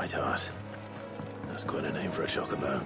Whiteheart. That's quite a name for a chocobo.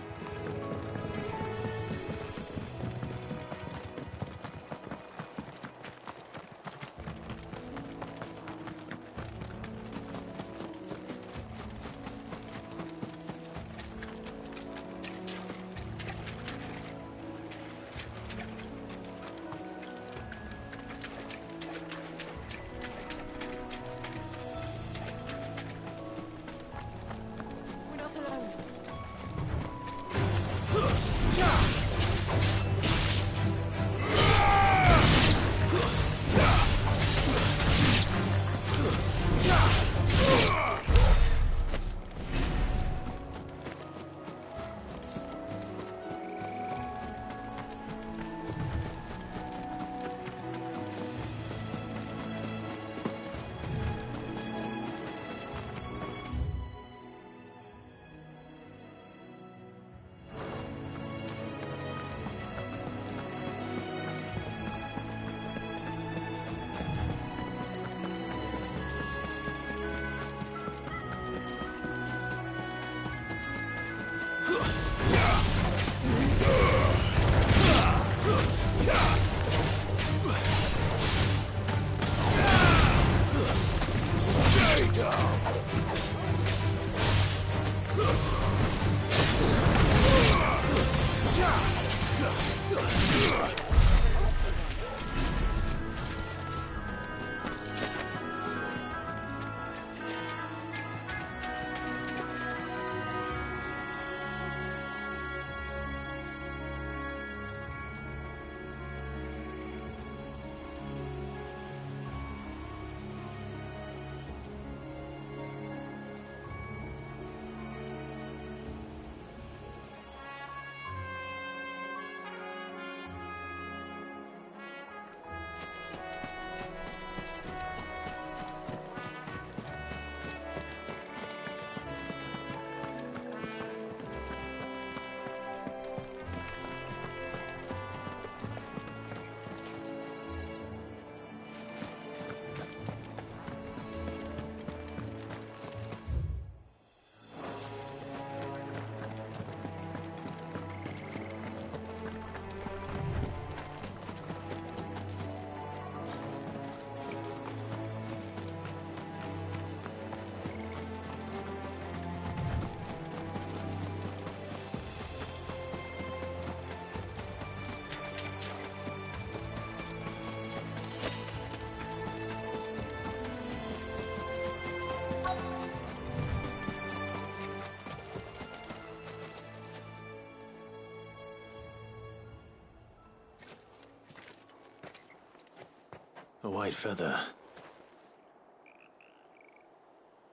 A white feather.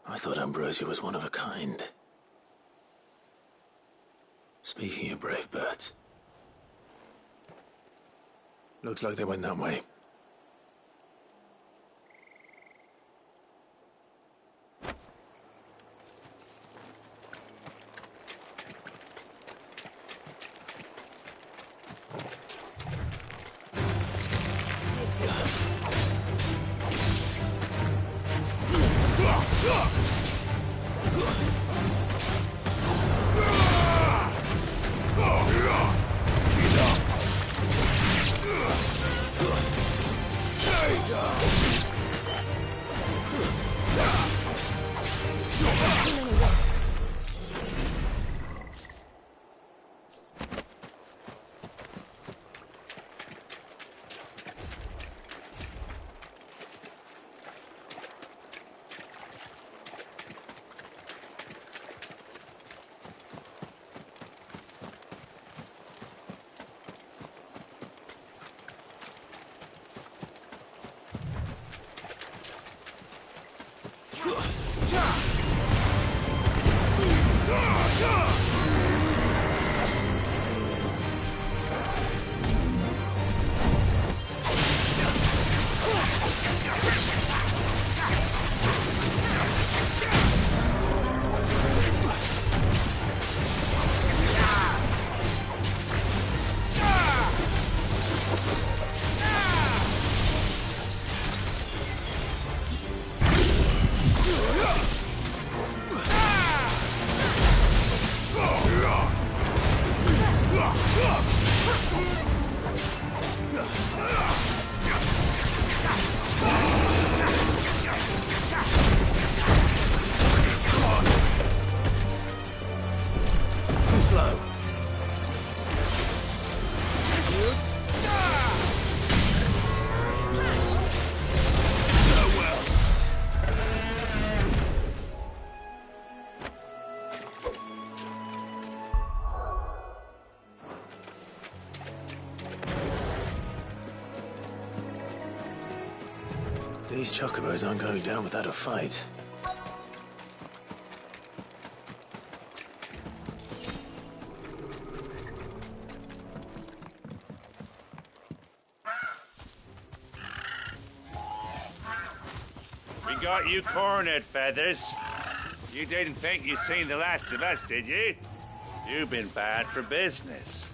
I thought Ambrosia was one of a kind. Speaking of brave birds, looks like they went that way. These chocobos aren't going down without a fight. We got you cornered, Feathers. You didn't think you'd seen the last of us, did you? You've been bad for business.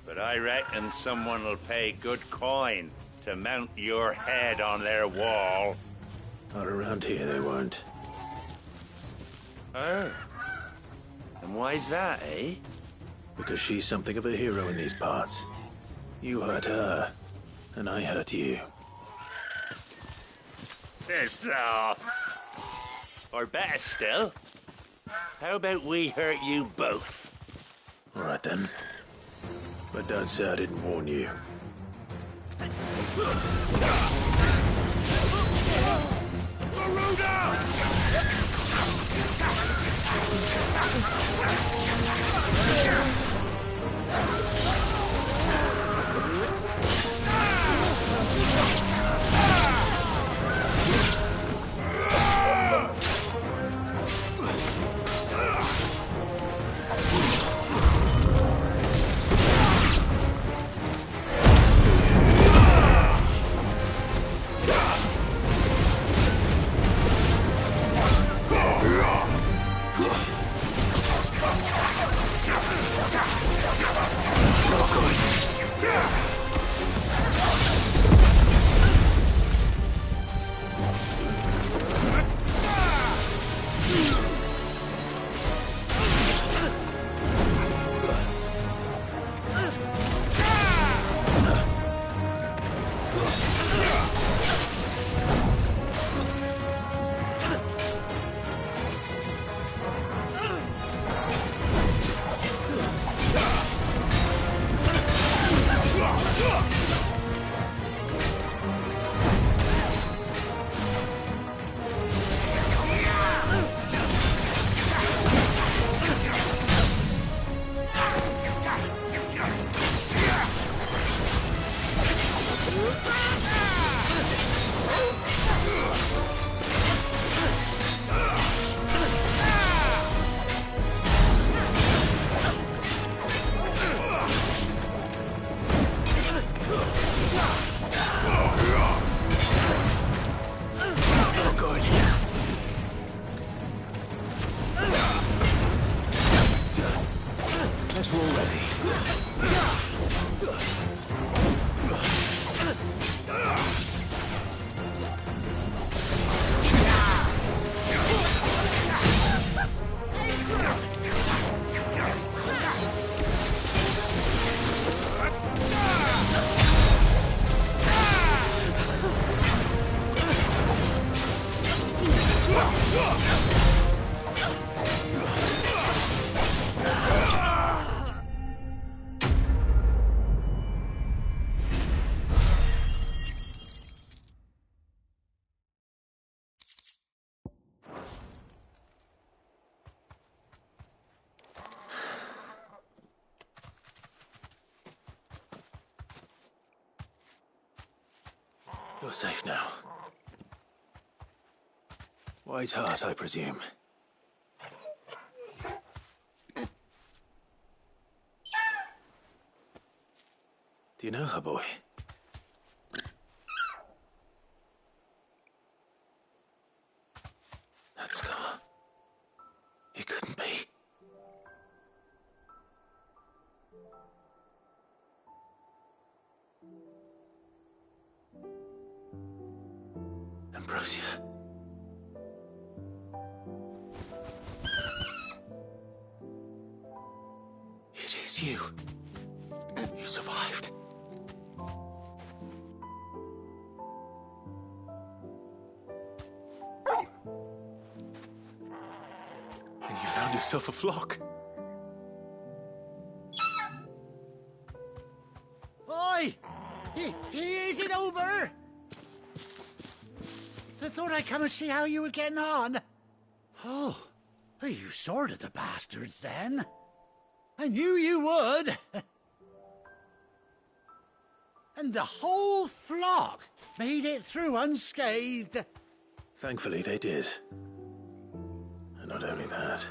But I reckon someone will pay good coin to mount your head on their wall. Not around here, they won't. Oh. And why's that, eh? Because she's something of a hero in these parts. You hurt her, and I hurt you. Piss off. Or better still, how about we hurt you both? All right then. But don't say I didn't warn you. You're safe now. White Heart, I presume. Do you know her, boy? That scar. It couldn't be. Ambrosia. It is you. You survived. And you found yourself a flock. Oi! Is it over? I thought I'd come and see how you were getting on. Oh, you sorted the bastards then. I knew you would. And the whole flock made it through unscathed. Thankfully, they did. And not only that.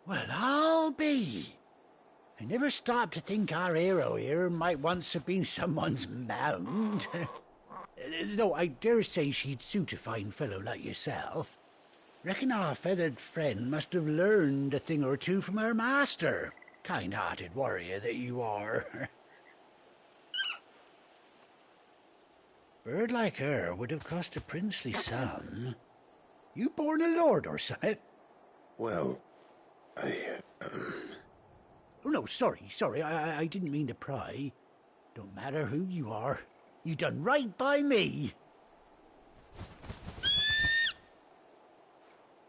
Well, I'll be. I never stopped to think our hero here might once have been someone's mound. Though I dare say she'd suit a fine fellow like yourself. Reckon our feathered friend must have learned a thing or two from her master. Kind-hearted warrior that you are. Bird like her would have cost a princely sum. You born a lord or something? Well, Oh, no, sorry. I didn't mean to pry. Don't matter who you are. You done right by me.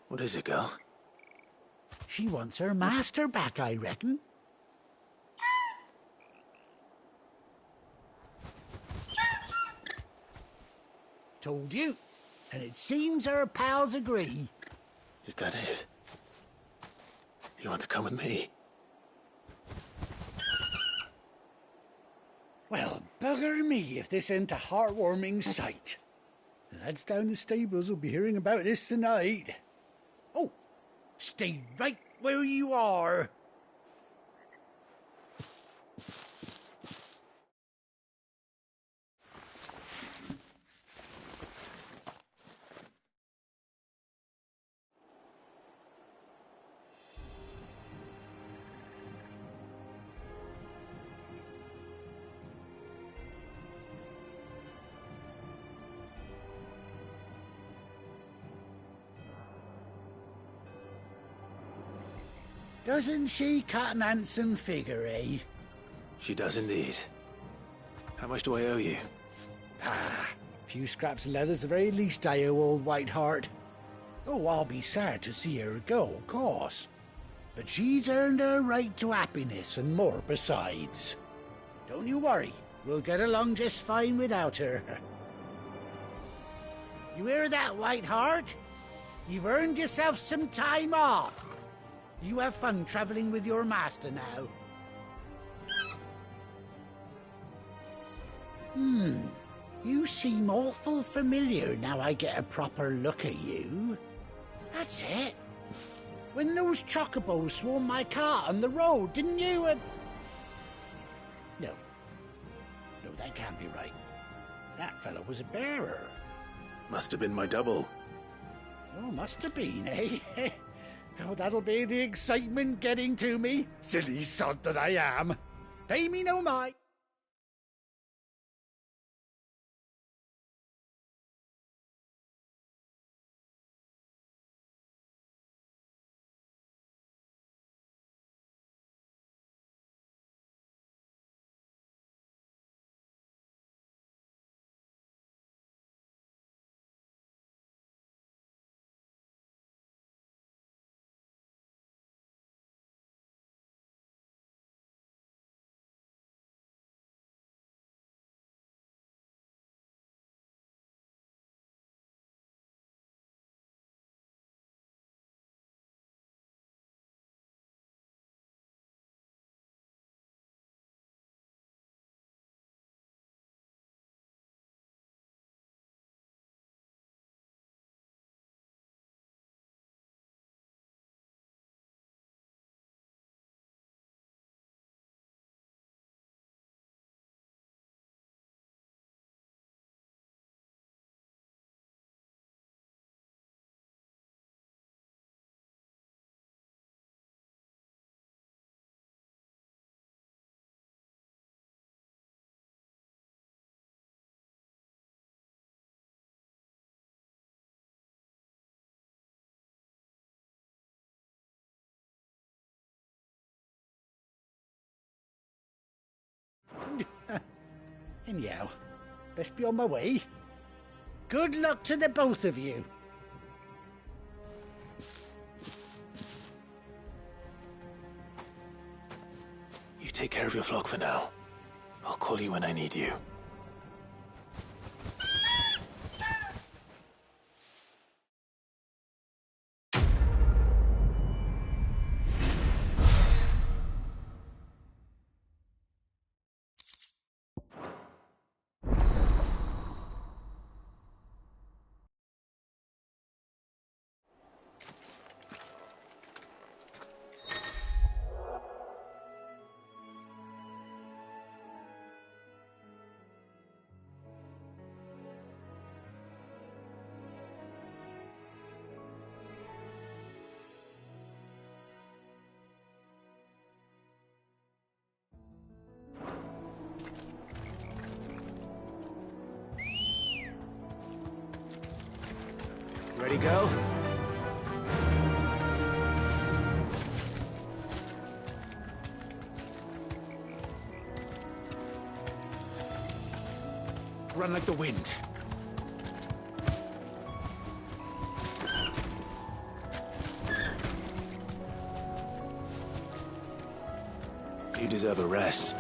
What is it, girl? She wants her master back, I reckon. Told you. And it seems her pals agree. Is that it? You want to come with me? Well, bugger me if this ain't a heartwarming sight. The lads down the stables will be hearing about this tonight. Oh, stay right where you are. Doesn't she cut an handsome figure, eh? She does indeed. How much do I owe you? A few scraps of leather's the very least I owe old Whiteheart. Oh, I'll be sad to see her go, of course. But she's earned her right to happiness and more besides. Don't you worry, we'll get along just fine without her. You hear that, Whiteheart? You've earned yourself some time off. You have fun traveling with your master now. You seem awful familiar now I get a proper look at you. That's it. When those chocobos swarmed my cart on the road, didn't you? No, that can't be right. That fellow was a bearer. Must have been my double. Oh, must have been, eh? Oh, that'll be the excitement getting to me. Silly sod that I am. Pay me no mind. Anyhow, best be on my way. Good luck to the both of you. You take care of your flock for now. I'll call you when I need you. Ready, girl? Run like the wind. You deserve a rest.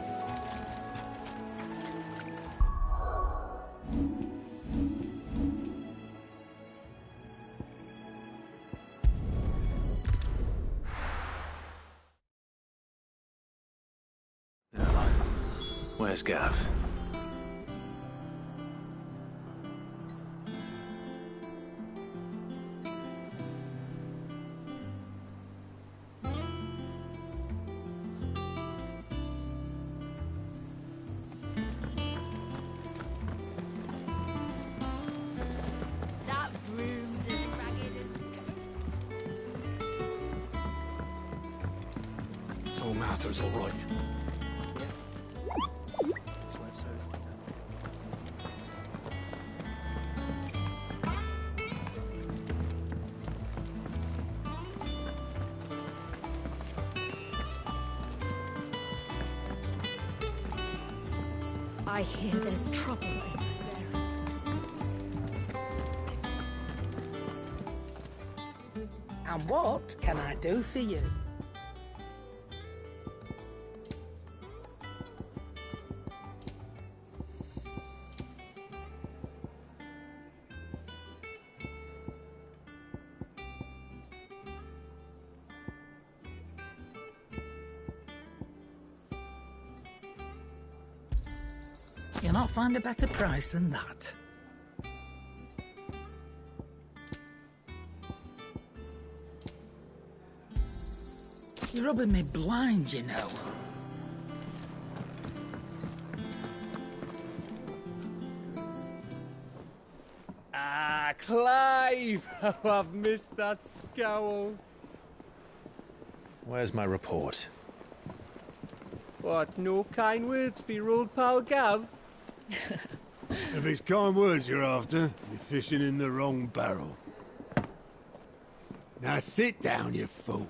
Now, where's Gav? So Mather's all right. I hear there's trouble in those areas. And what can I do for you? You'll not find a better price than that. You're rubbing me blind, you know. Ah, Clive! Oh, I've missed that scowl. Where's my report? What, no kind words for your old pal Gav? If it's kind words you're after, you're fishing in the wrong barrel. Now sit down, you fool.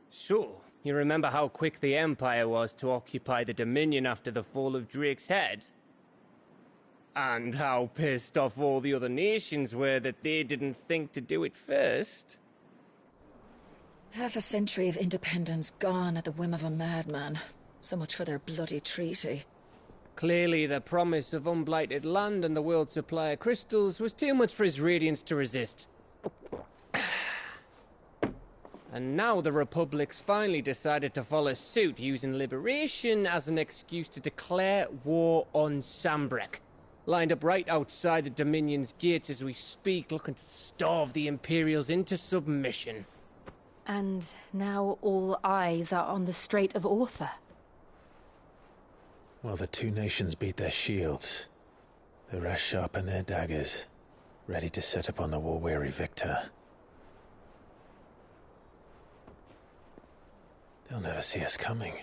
So, you remember how quick the Empire was to occupy the Dominion after the fall of Drake's head? And how pissed off all the other nations were that they didn't think to do it first? Half a century of independence gone at the whim of a madman. So much for their bloody treaty. Clearly, the promise of unblighted land and the world's supply of crystals was too much for his radiance to resist. And now the Republic's finally decided to follow suit, using liberation as an excuse to declare war on Sambrek. Lined up right outside the Dominion's gates as we speak, looking to starve the Imperials into submission. And now all eyes are on the Strait of Author. Well, the two nations beat their shields. The rest sharpen their daggers, ready to set upon the war-weary victor. They'll never see us coming.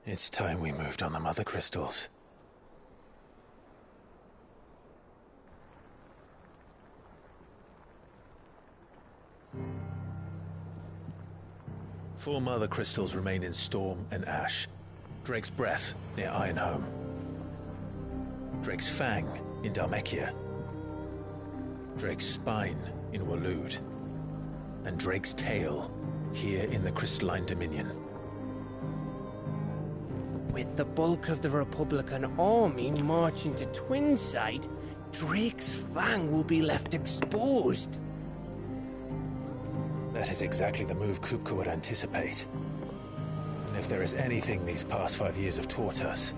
It's time we moved on the mother crystals. Four mother crystals remain in Storm and Ash. Drake's Breath near Ironhome. Drake's Fang in Dhalmekia. Drake's Spine in Waloed. And Drake's Tail here in the Crystalline Dominion. With the bulk of the Republican army marching to Twinside, Drake's Fang will be left exposed. That is exactly the move Kupka would anticipate. And if there is anything these past 5 years have taught us,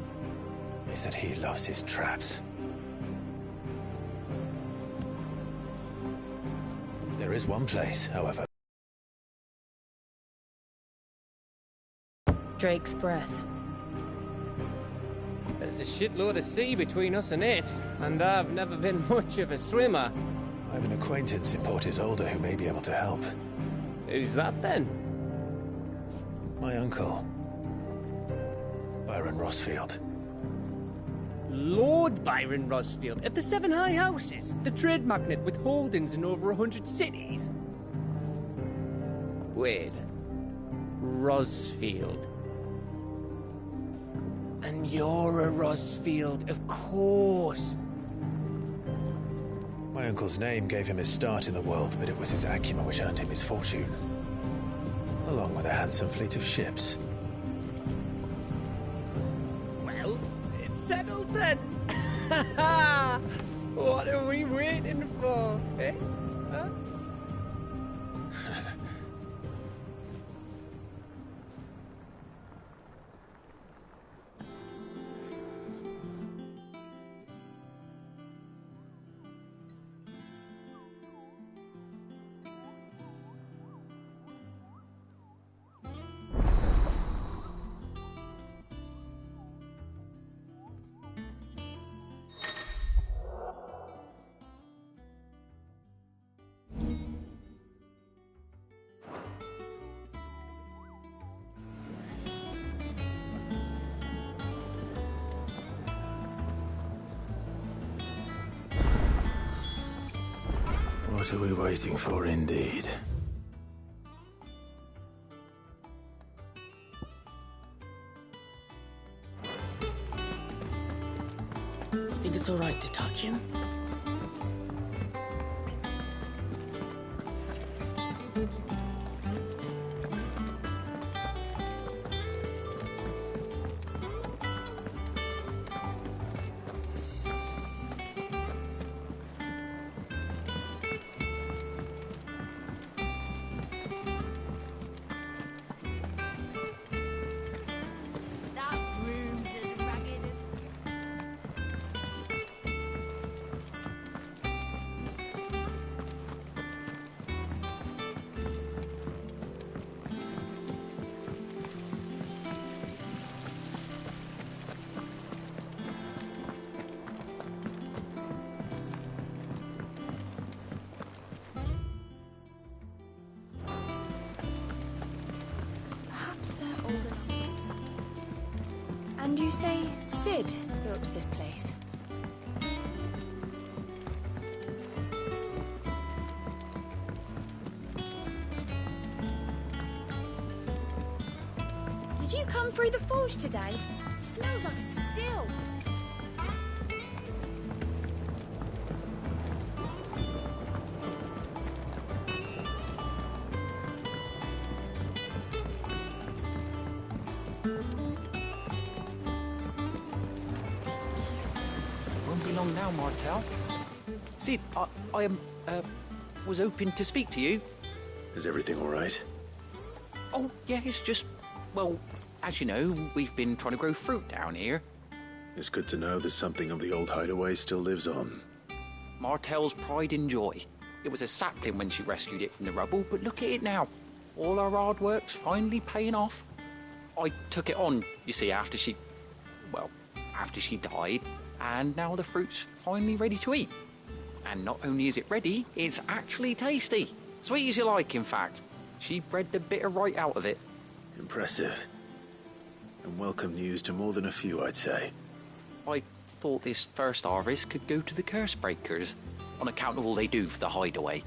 is that he loves his traps. There is one place, however. Drake's Breath. There's a shitload of sea between us and it, and I've never been much of a swimmer. I have an acquaintance in Port Isolde who may be able to help. Who's that then? My uncle, Byron Rosfield. Lord Byron Rosfield of the Seven High Houses, the trade magnate with holdings in over 100 cities. Wait. Rosfield. And you're a Rosfield, of course. My uncle's name gave him his start in the world, but it was his acumen which earned him his fortune, along with a handsome fleet of ships. Well, it's settled then. What are we waiting for, eh? Huh? What are we waiting for, indeed? You think it's all right to touch him? Perhaps they're old enough for this. And you say Sid built this place? Did you come through the forge today? It smells like a still. Won't be long now, Martel. Sid, I was hoping to speak to you. Is everything all right? Oh, yeah, it's just, well, as you know, we've been trying to grow fruit down here. It's good to know that something of the old hideaway still lives on. Martel's pride and joy. It was a sapling when she rescued it from the rubble, but look at it now. All our hard work's finally paying off. I took it on, you see, after she died, and now the fruit's finally ready to eat. And not only is it ready, it's actually tasty. Sweet as you like, in fact. She bred the bitter right out of it. Impressive. And welcome news to more than a few, I'd say. I thought this first harvest could go to the curse breakers, on account of all they do for the hideaway.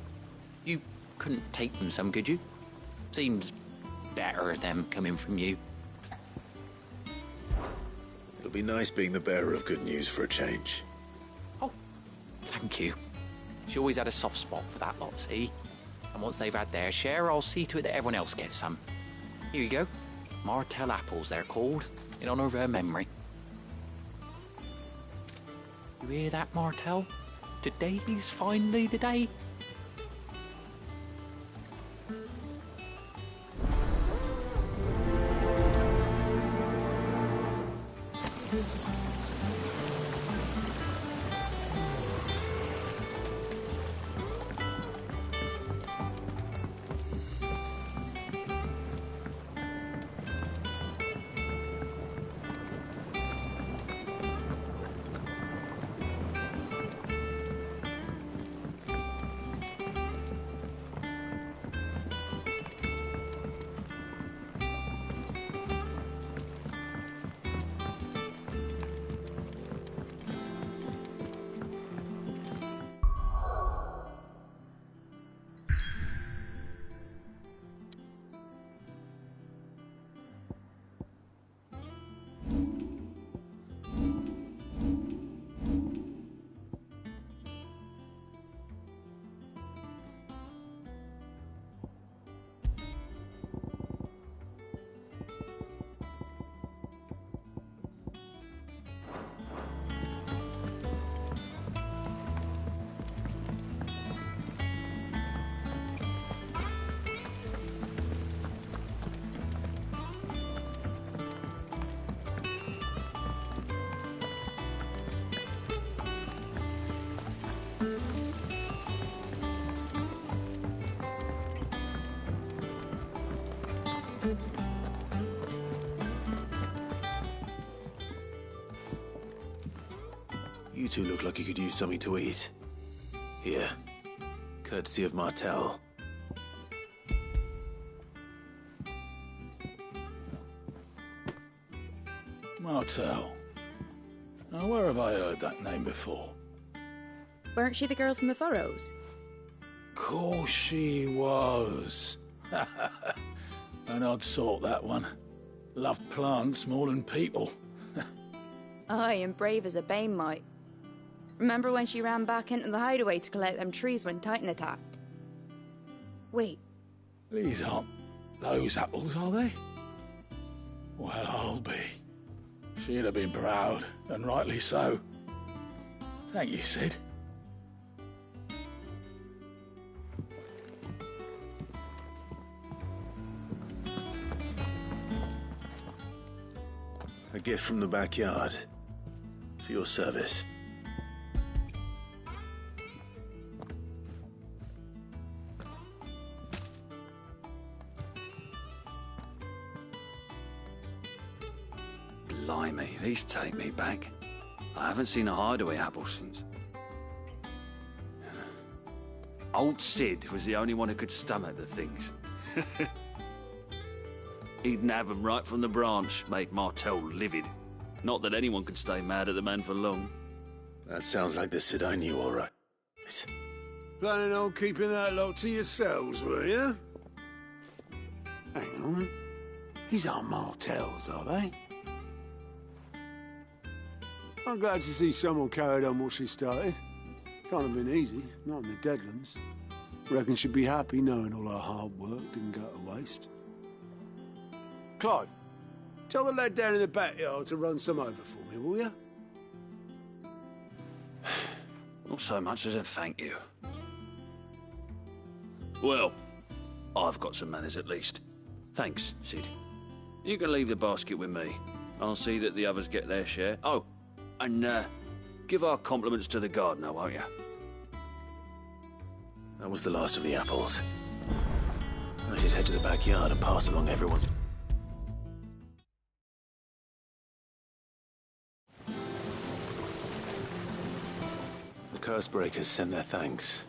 You couldn't take them some, could you? Seems better them coming from you. It'll be nice being the bearer of good news for a change. Oh, thank you. She always had a soft spot for that lot, see? And once they've had their share, I'll see to it that everyone else gets some. Here you go. Martel apples, they're called, in honour of her memory. You hear that, Martel? Today's finally the day. You two look like you could use something to eat. Here, courtesy of Martel. Martel. Now, where have I heard that name before? Weren't she the girl from the Furrows? Course she was. An odd sort, that one. Loved plants more than people. Aye, and brave as a bane might. Remember when she ran back into the hideaway to collect them trees when Titan attacked? Wait. These aren't those apples, are they? Well, I'll be. She'd have been proud, and rightly so. Thank you, Sid. A gift from the backyard. For your service. Blimey, these take me back. I haven't seen a hideaway apple since. Old Sid was the only one who could stomach the things. He'd nab 'em right from the branch, made Martel livid. Not that anyone could stay mad at the man for long. That sounds like the Sid I knew, all right. Planning on keeping that lot to yourselves, were you? Hang on. These aren't Martels, are they? I'm glad to see someone carried on what she started. Can't have been easy, not in the Deadlands. Reckon she'd be happy knowing all her hard work didn't go to waste. Clive, tell the lad down in the backyard to run some over for me, will you? Not so much as a thank you. Well, I've got some manners at least. Thanks, Sid. You can leave the basket with me. I'll see that the others get their share. Oh, and give our compliments to the gardener, won't you? That was the last of the apples. I should head to the backyard and pass along everyone's... The Cursebreakers send their thanks.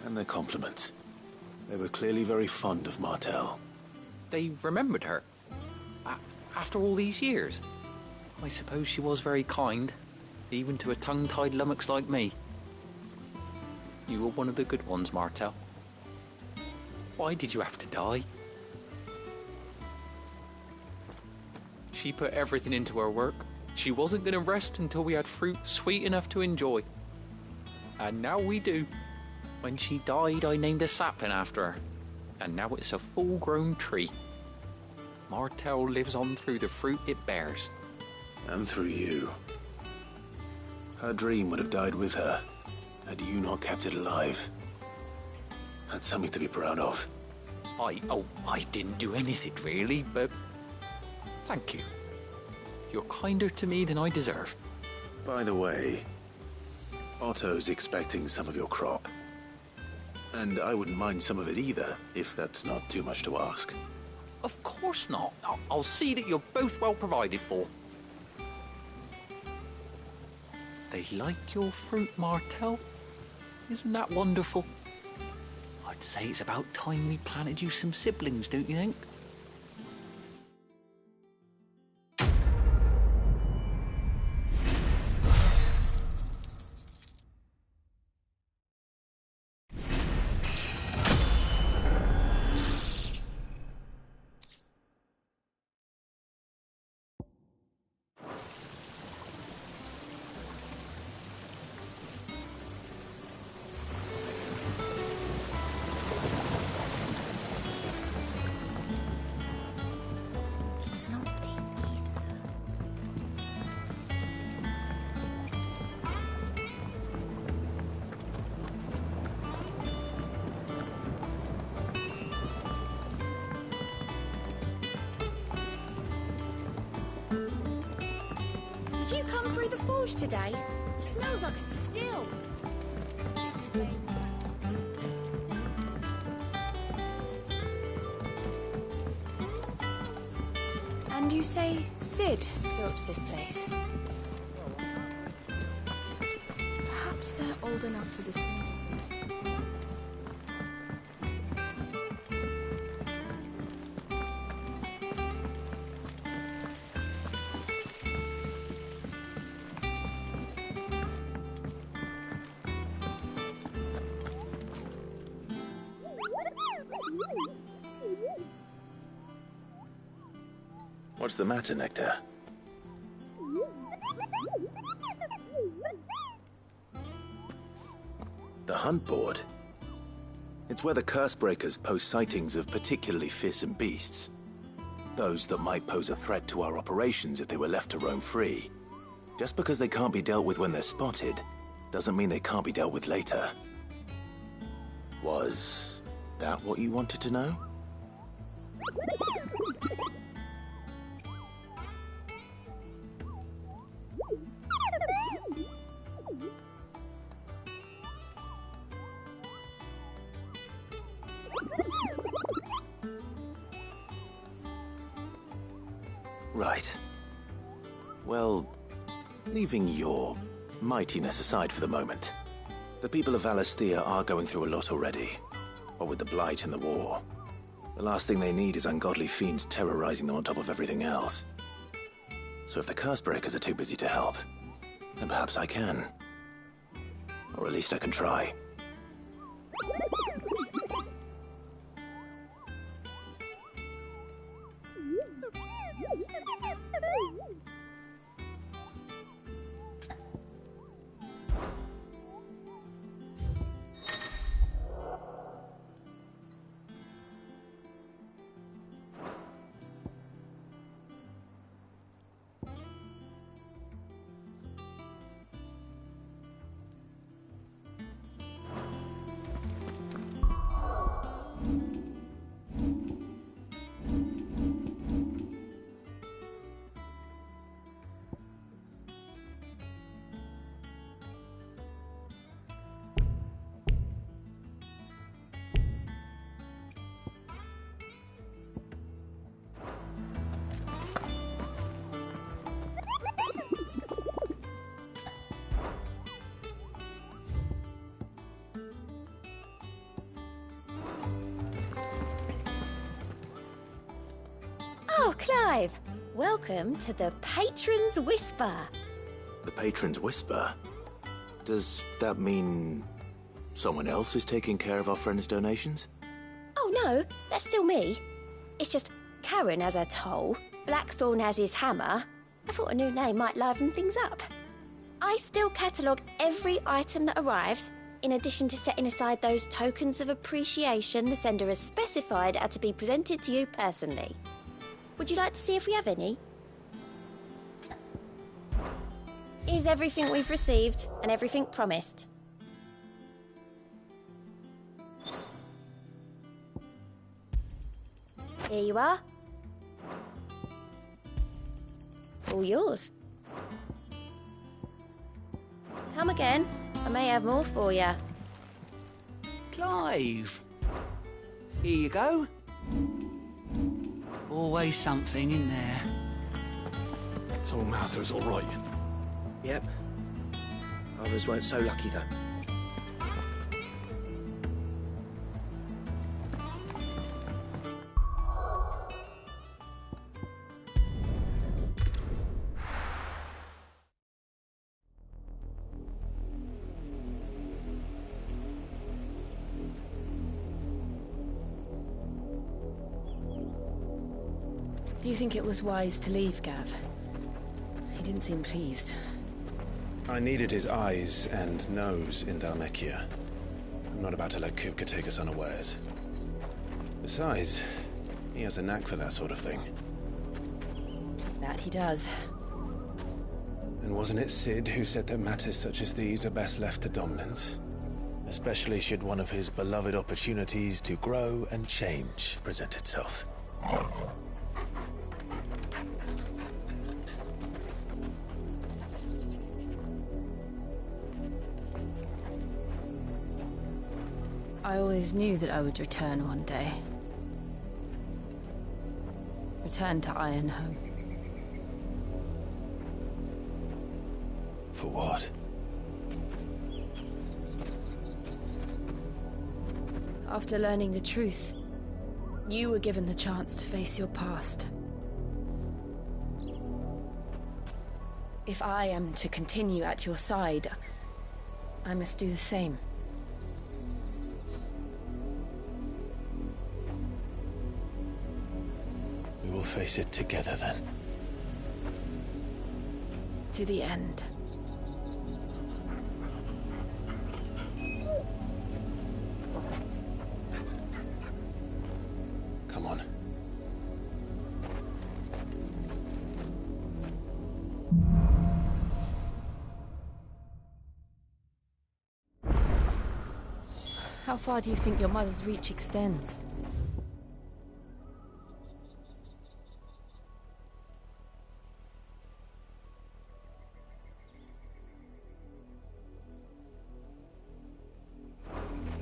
And their compliments. They were clearly very fond of Martel. They remembered her. After all these years. I suppose she was very kind, even to a tongue-tied lummox like me. You were one of the good ones, Martel. Why did you have to die? She put everything into her work. She wasn't going to rest until we had fruit sweet enough to enjoy. And now we do. When she died, I named a sapling after her. And now it's a full-grown tree. Martel lives on through the fruit it bears. And through you. Her dream would have died with her, had you not kept it alive. That's something to be proud of. I didn't do anything really, but thank you. You're kinder to me than I deserve. By the way, Otto's expecting some of your crop. And I wouldn't mind some of it either, if that's not too much to ask. Of course not. I'll see that you're both well provided for. They like your fruit, Martel. Isn't that wonderful? I'd say it's about time we planted you some siblings, don't you think? Did you come through the forge today? It smells like a still. And you say Sid built this place? Perhaps they're old enough for the sins or something. What's the matter, Nectar? The hunt board? It's where the Cursebreakers post sightings of particularly fearsome beasts. Those that might pose a threat to our operations if they were left to roam free. Just because they can't be dealt with when they're spotted, doesn't mean they can't be dealt with later. Was that what you wanted to know? Right. Well, leaving your mightiness aside for the moment, the people of Valisthea are going through a lot already. What with the Blight and the war. The last thing they need is ungodly fiends terrorizing them on top of everything else. So if the Cursebreakers are too busy to help, then perhaps I can. Or at least I can try. Oh, Clive! Welcome to the Patron's Whisper. The Patron's Whisper? Does that mean someone else is taking care of our friend's donations? Oh no, that's still me. It's just Karen has her toll, Blackthorn has his hammer. I thought a new name might liven things up. I still catalogue every item that arrives, in addition to setting aside those tokens of appreciation the sender has specified are to be presented to you personally. Would you like to see if we have any? Here's everything we've received and everything promised. Here you are. All yours. Come again. I may have more for you. Clive. Here you go. Always something in there. So Martha's all right. Yep. Others weren't so lucky, though. Do you think it was wise to leave, Gav? He didn't seem pleased. I needed his eyes and nose in Dhalmekia. I'm not about to let Kupka take us unawares. Besides, he has a knack for that sort of thing. That he does. And wasn't it Sid who said that matters such as these are best left to dominance? Especially should one of his beloved opportunities to grow and change present itself. I always knew that I would return one day. Return to Ironhome. For what? After learning the truth, you were given the chance to face your past. If I am to continue at your side, I must do the same. We will face it together then. To the end. Come on. How far do you think your mother's reach extends?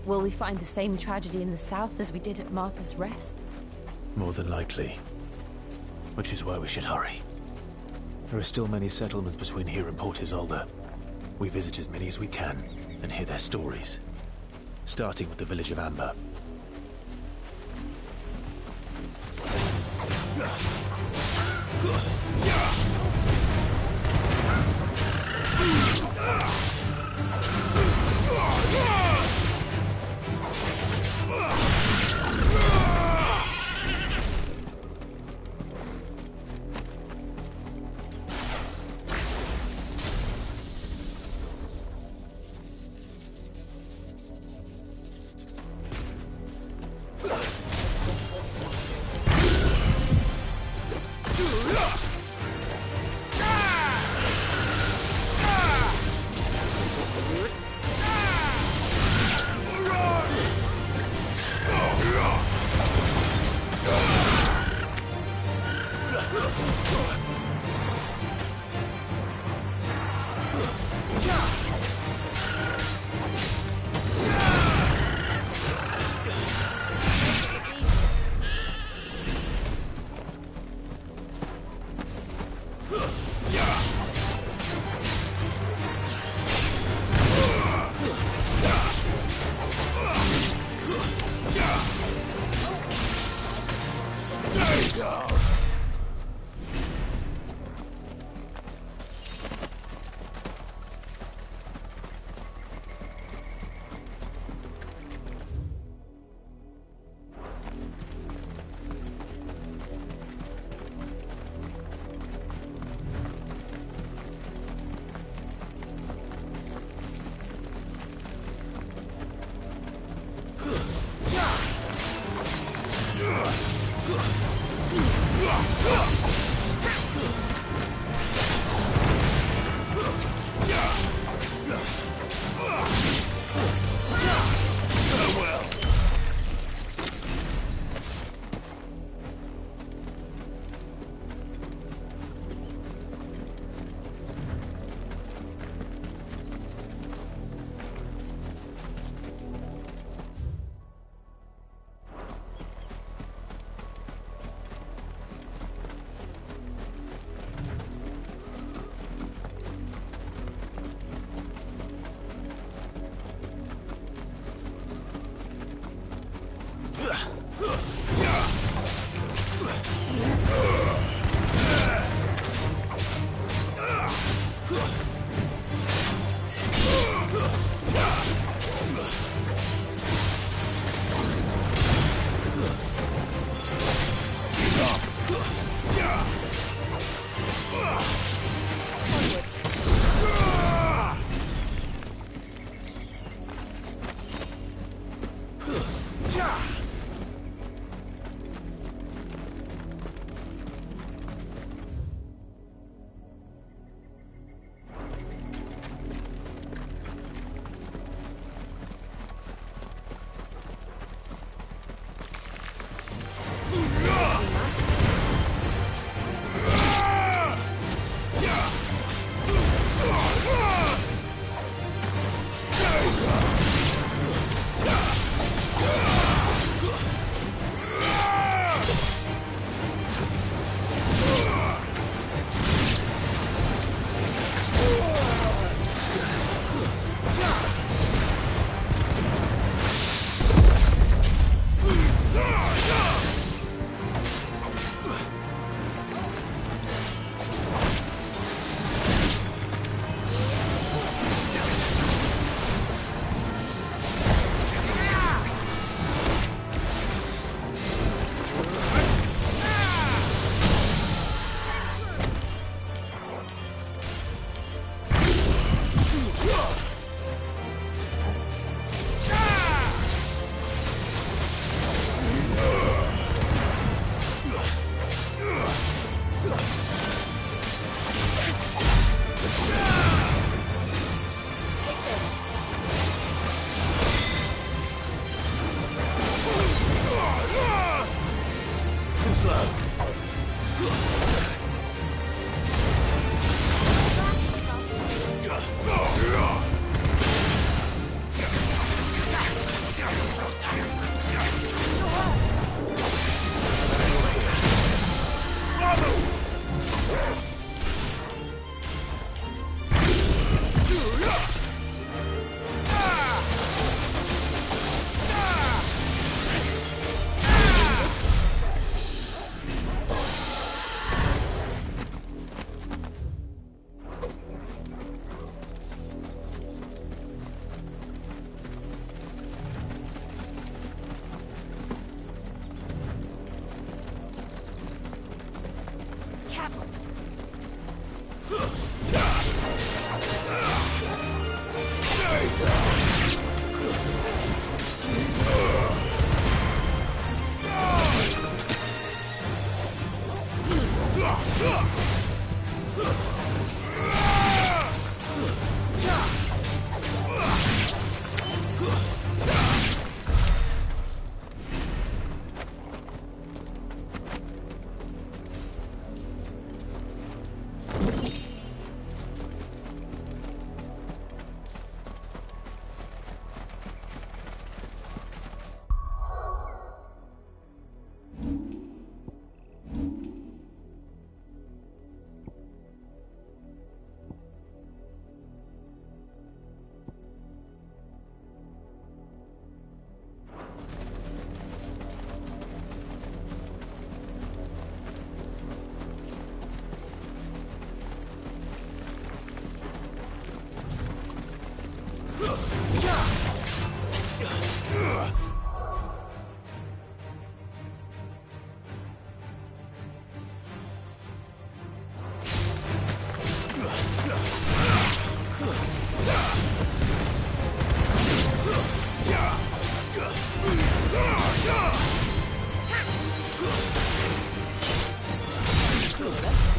Will we find the same tragedy in the south as we did at Martha's Rest? More than likely. Which is why we should hurry. There are still many settlements between here and Port Isolde. We visit as many as we can and hear their stories. Starting with the village of Amber.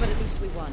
But at least we won.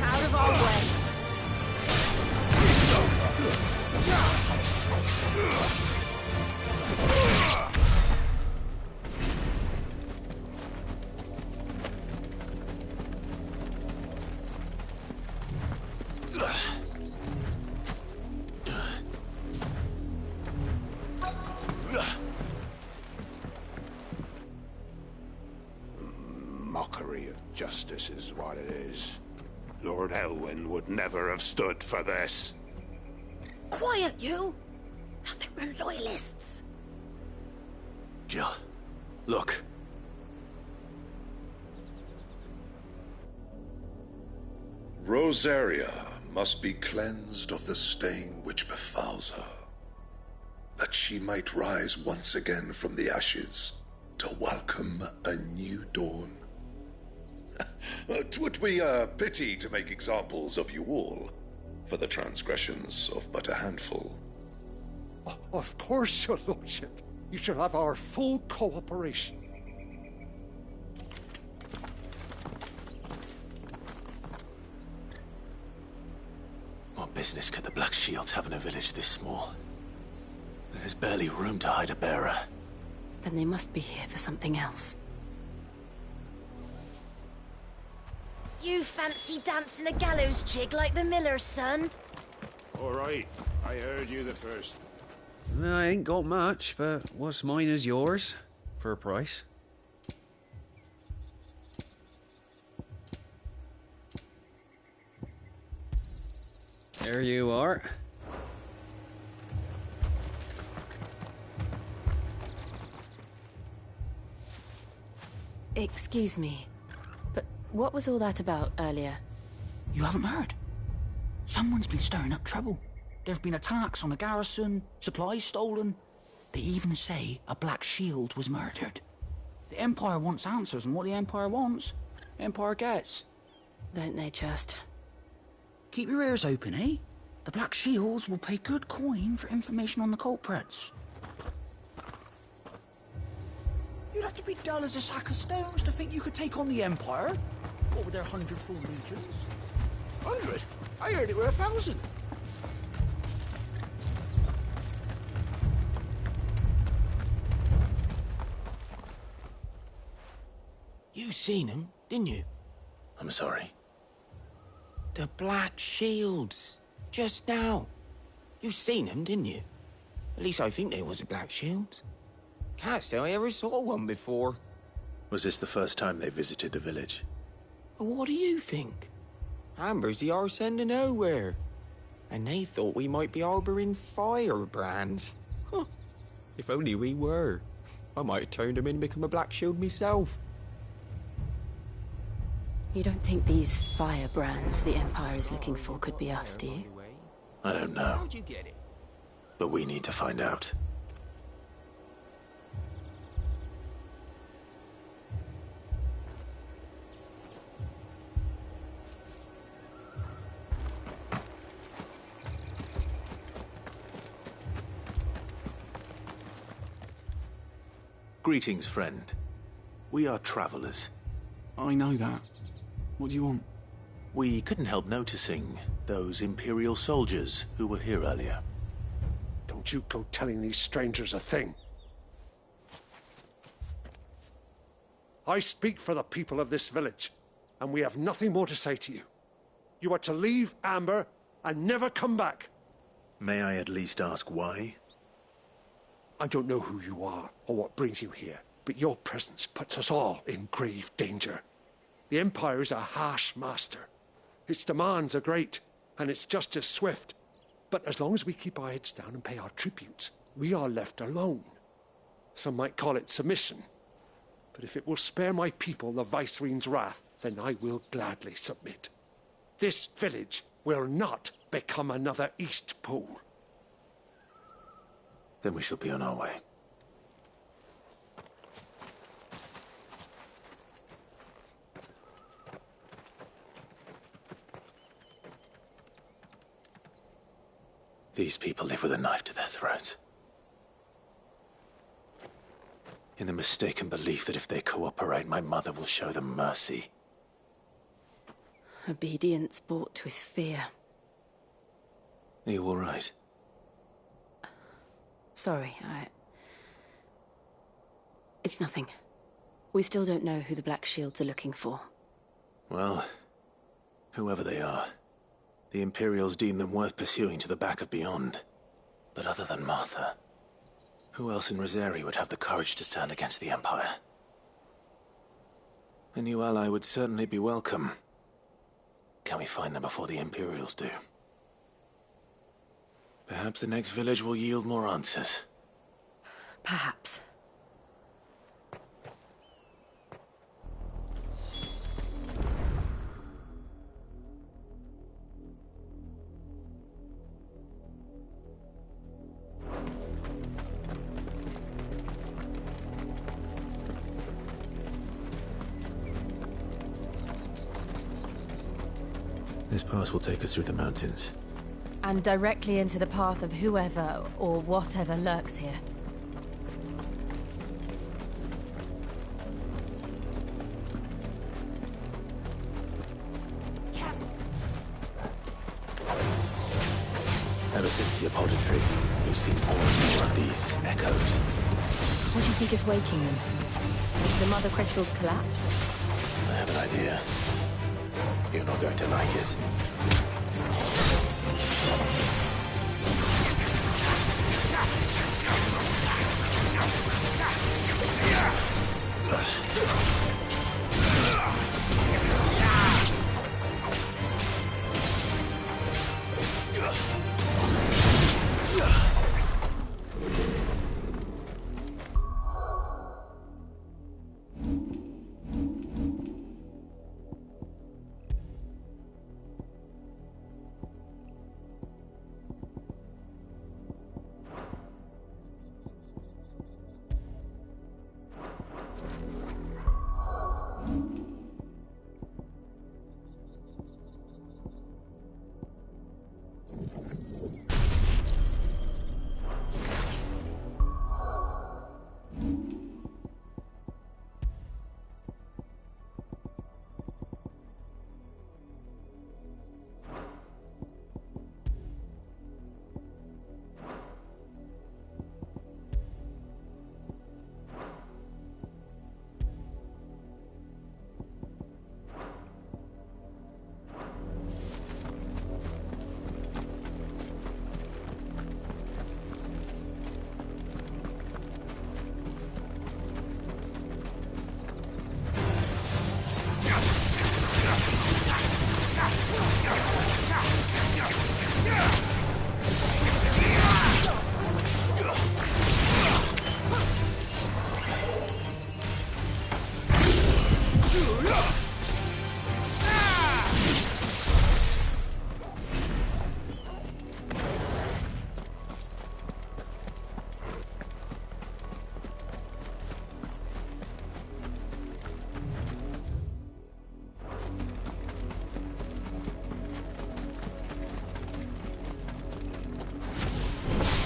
Out of our way. Mockery of justice is what it is. Lord Elwyn would never have stood for this. Quiet, you! I think we're loyalists. Jill, look. Rosaria must be cleansed of the stain which befouls her, that she might rise once again from the ashes to welcome a new dawn. 'Twould be a pity to make examples of you all, for the transgressions of but a handful. Of course, your lordship. You shall have our full cooperation. What business could the Black Shields have in a village this small? There's barely room to hide a bearer. Then they must be here for something else. You fancy dancing a gallows jig like the miller's son? All right, I heard you the first. I ain't got much, but what's mine is yours, for a price. There you are. Excuse me, but what was all that about earlier? You haven't heard? Someone's been stirring up trouble. There've been attacks on the garrison, supplies stolen. They even say a Black Shield was murdered. The Empire wants answers, and what the Empire wants, Empire gets. Don't they just? Keep your ears open, eh? The Black Shields will pay good coin for information on the culprits. You'd have to be dull as a sack of stones to think you could take on the Empire. What with their 100 full legions? 100? I heard it were 1,000. You seen him, didn't you? I'm sorry. The Black Shields. Just now. You seen them, didn't you? At least I think there was a Black Shields. Can't say I ever saw one before. Was this the first time they visited the village? What do you think? Amber's the arse end of nowhere. And they thought we might be harbouring firebrands. Huh. If only we were. I might have turned them in and become a Black Shield myself. You don't think these firebrands the Empire is looking for could be us, do you? I don't know. How'd you get it? But we need to find out. Greetings, friend. We are travelers. I know that. What do you want? We couldn't help noticing those Imperial soldiers who were here earlier. Don't you go telling these strangers a thing. I speak for the people of this village, and we have nothing more to say to you. You are to leave Amber and never come back. May I at least ask why? I don't know who you are or what brings you here, but your presence puts us all in grave danger. The Empire is a harsh master. Its demands are great, and its justice swift. But as long as we keep our heads down and pay our tributes, we are left alone. Some might call it submission. But if it will spare my people the Viceroy's wrath, then I will gladly submit. This village will not become another Eastpool. Then we shall be on our way. These people live with a knife to their throats. In the mistaken belief that if they cooperate, my mother will show them mercy. Obedience bought with fear. Are you all right? Sorry, It's nothing. We still don't know who the Black Shields are looking for. Well, whoever they are, the Imperials deem them worth pursuing to the back of beyond. But other than Martha, who else in Rosari would have the courage to stand against the Empire? A new ally would certainly be welcome. Can we find them before the Imperials do? Perhaps the next village will yield more answers. Perhaps. This pass will take us through the mountains. And directly into the path of whoever or whatever lurks here. Ever since the apothecary, we've seen more and more of these echoes. What do you think is waking them? Did the mother crystals collapse? I have an idea. You're not going to like it.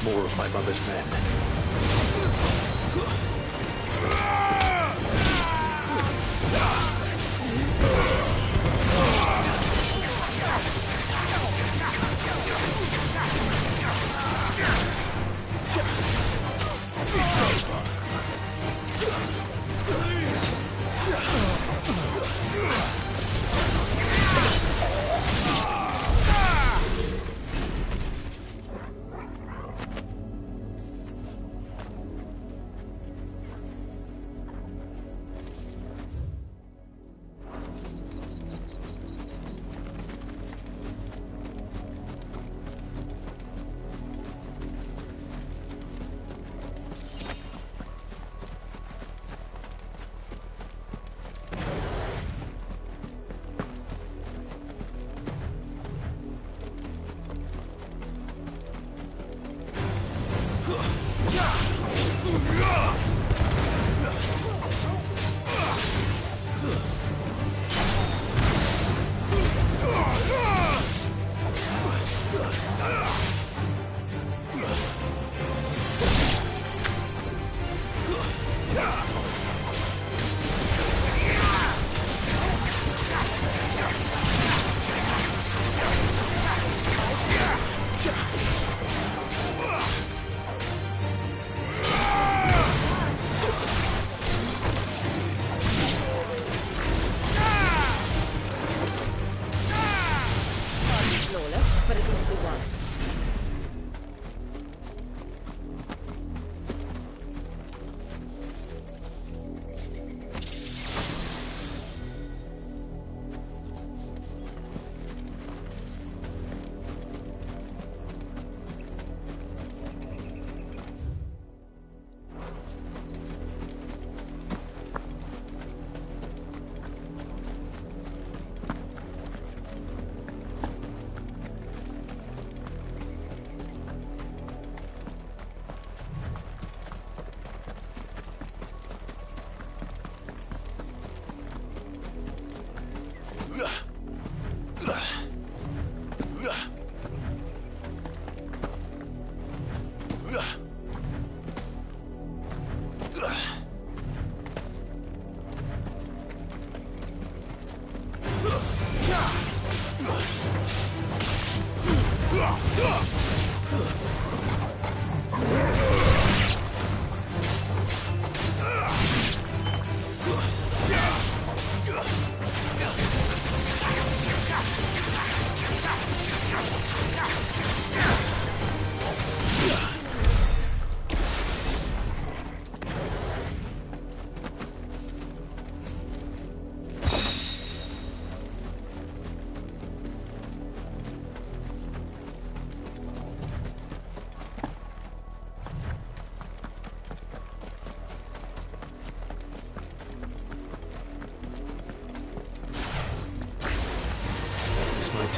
More of my mother's men.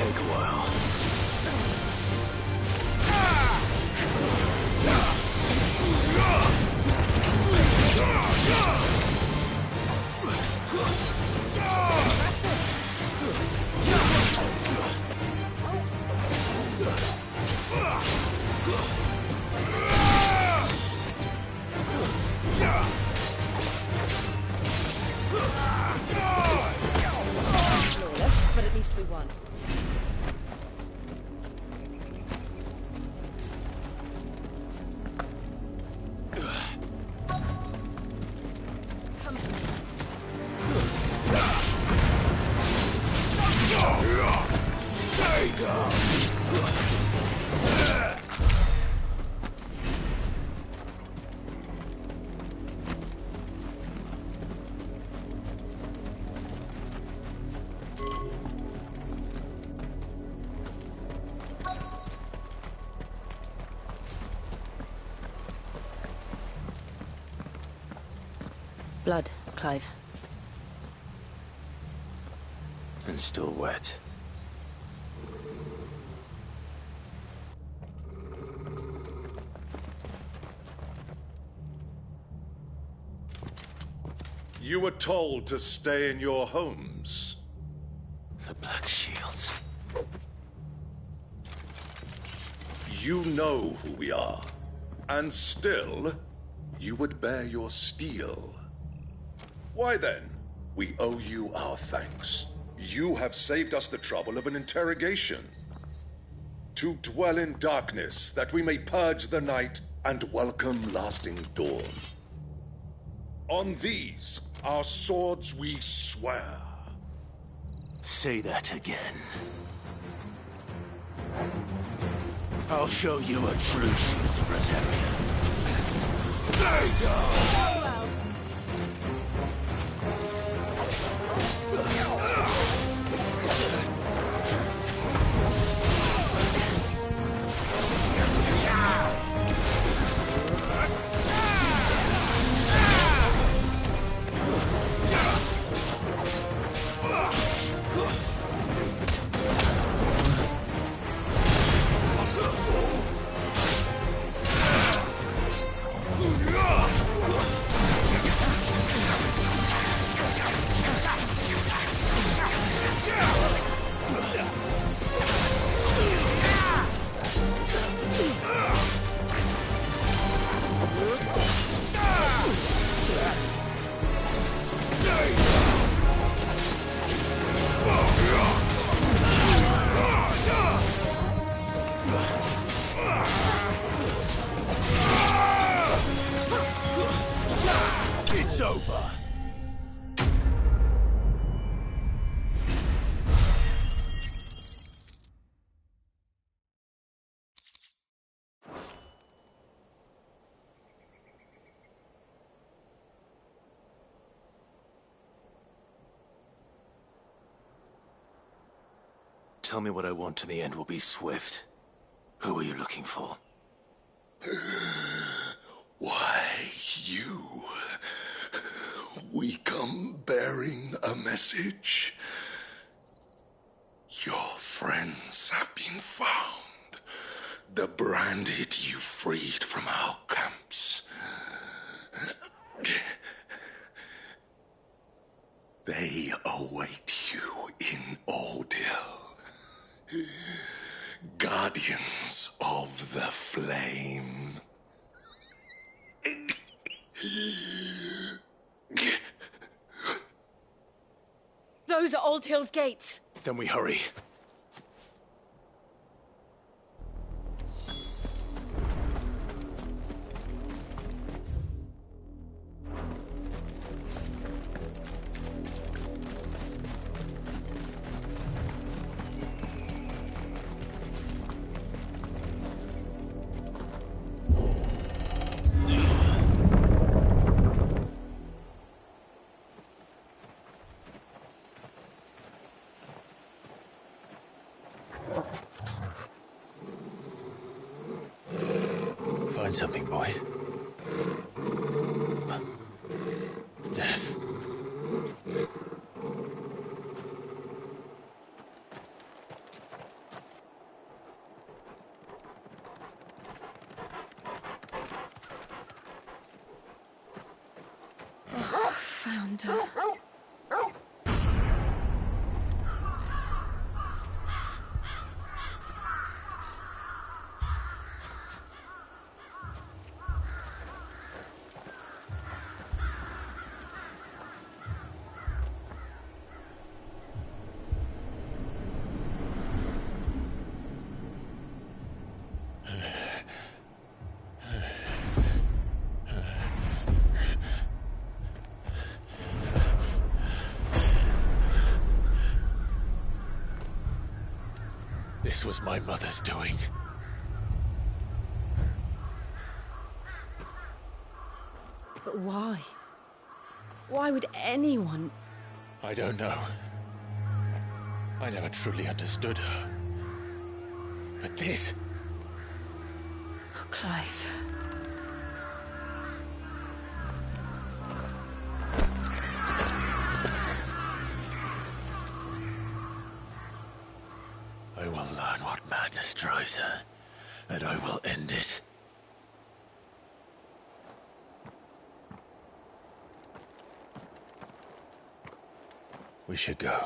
take a while. Flawless, but at least we won. Stay down! Blood, Clive. And still wet. You were told to stay in your homes. The Black Shields. You know who we are. And still, you would bear your steel. Why then, we owe you our thanks. You have saved us the trouble of an interrogation. To dwell in darkness, that we may purge the night and welcome lasting dawn. On these, our swords we swear. Say that again. I'll show you a true shield to Brateria. Stay down! It's over. Tell me what I want and the end will be swift. Who are you looking for? Why, you. We come bearing a message. Your friends have been found. The branded you freed from our camps. They await you in Ordeal. Guardians of the Flame. Those are Old Hill's gates. Then we hurry. Find something, boy. Death. found her. This was my mother's doing. But why? Why would anyone... I don't know. I never truly understood her. But this... Oh, Clive. I will learn what madness drives her, and I will end it. We should go.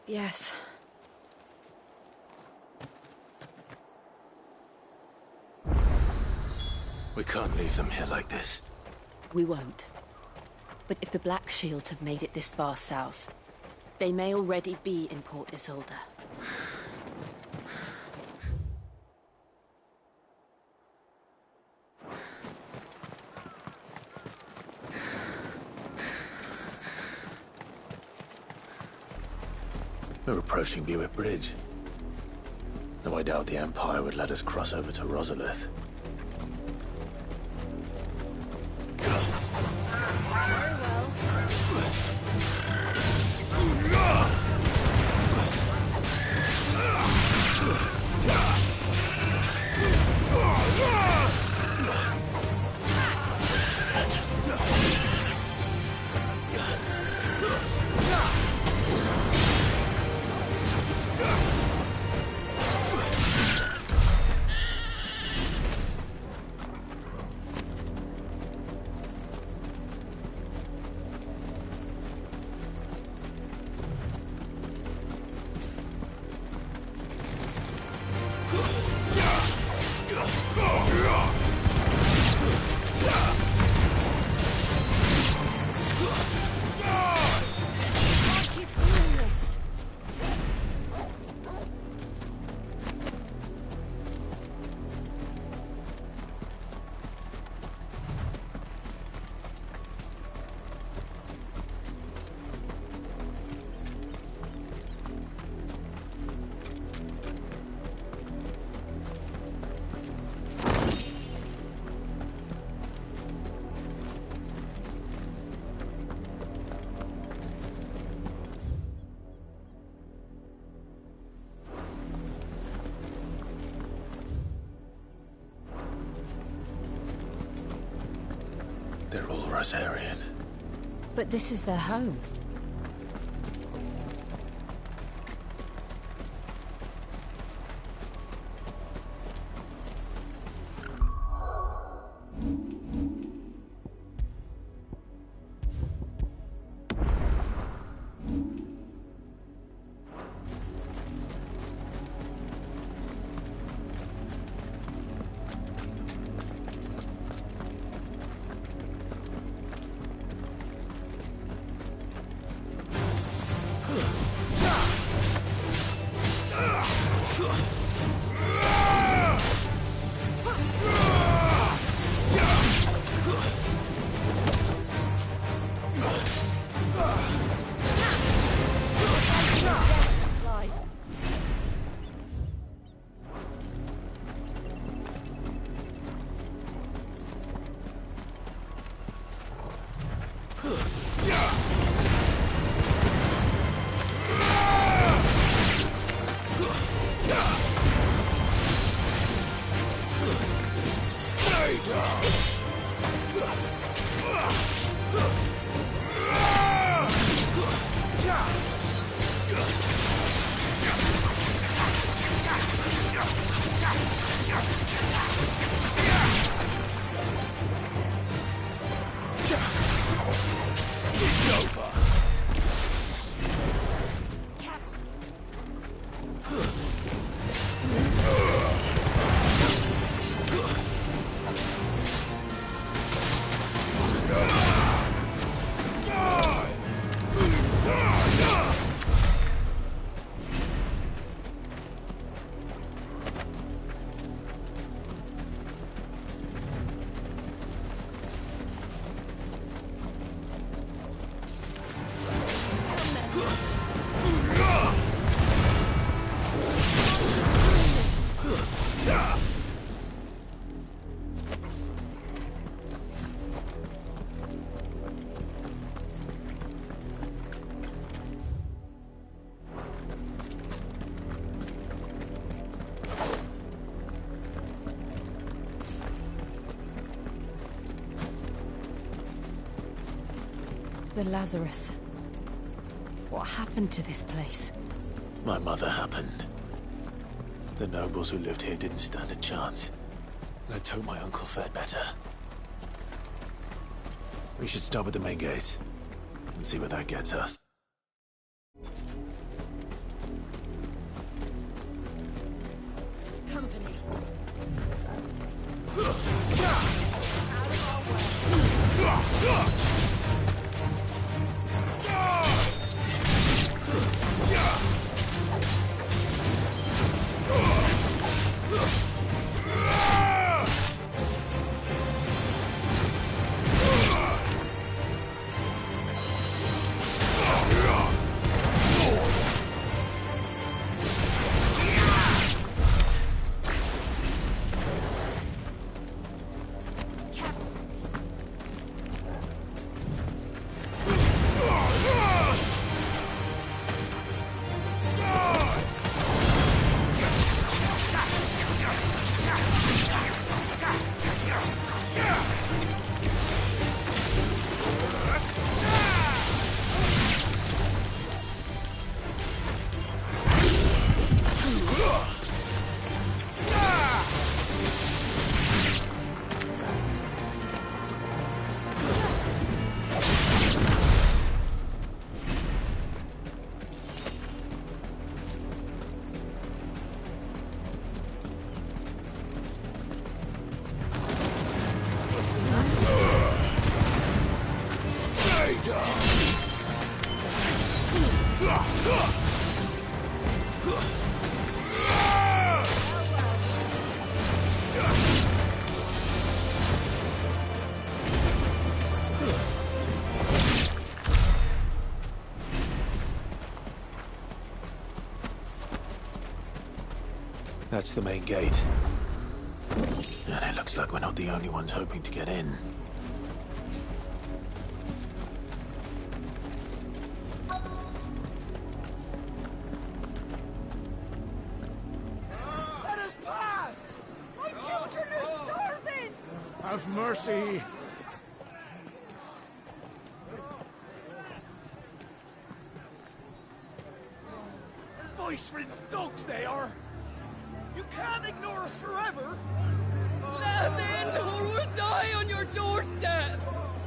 Yes. We can't leave them here like this. We won't. But if the Black Shields have made it this far south, they may already be in Port Isolde. We're approaching Buick Bridge. Though I doubt the Empire would let us cross over to Rosalith. They're all Rosarian. But this is their home. The Lazarus. What happened to this place? My mother happened. The nobles who lived here didn't stand a chance. Let's hope my uncle fared better. We should start with the main gate and see where that gets us. Company. That's the main gate. And it looks like we're not the only ones hoping to get in. Let us pass! My children are starving! Have mercy. Viceroy's dogs they are! You can't ignore us forever! Let us in, or we'll die on your doorstep!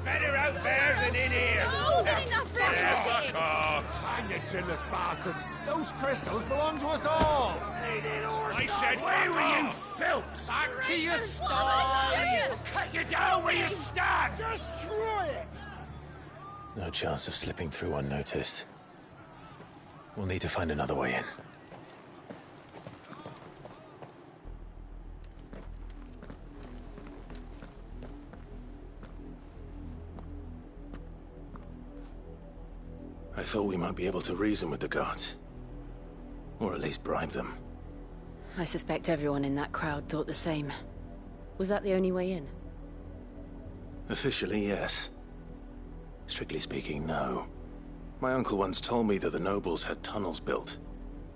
Better out there than in here! More than enough for Fuck off! Hang you chinless bastards! Those crystals belong to us all! I said, where were you, filth? Back to your sties! We'll cut you down where you stand! Destroy it! No chance of slipping through unnoticed. We'll need to find another way in. I thought we might be able to reason with the guards. Or at least bribe them. I suspect everyone in that crowd thought the same. Was that the only way in? Officially, yes. Strictly speaking, no. My uncle once told me that the nobles had tunnels built,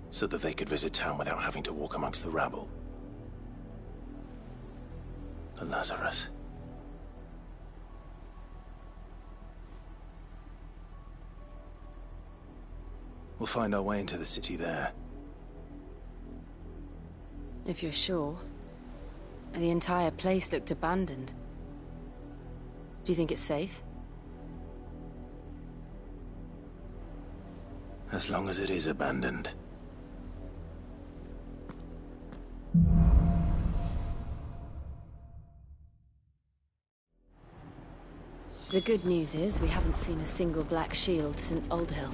so that they could visit town without having to walk amongst the rabble. The Lazarus. We'll find our way into the city there. If you're sure. The entire place looked abandoned. Do you think it's safe? As long as it is abandoned. The good news is we haven't seen a single black shield since Old Hill.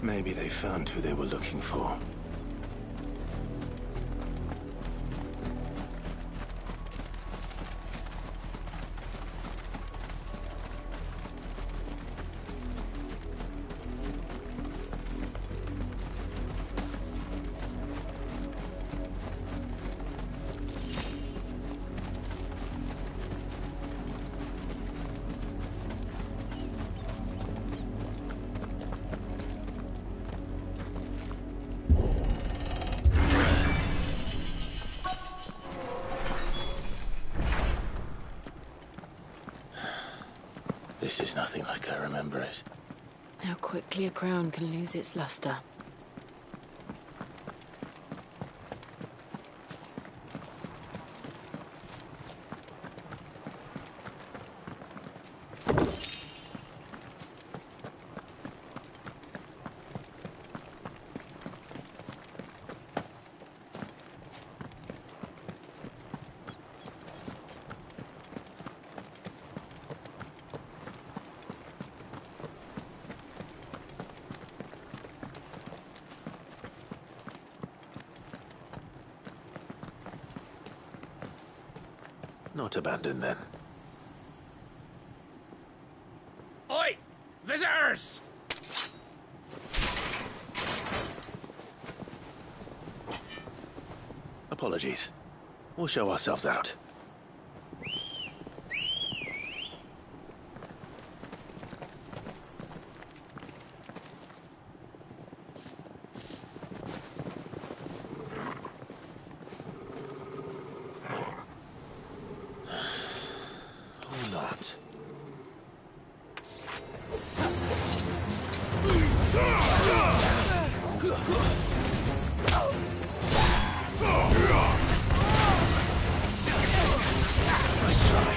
Maybe they found who they were looking for. This is nothing like I remember it. How quickly a crown can lose its luster. Not abandoned, then. Oi! Visitors! Apologies. We'll show ourselves out. Or not. Nice try.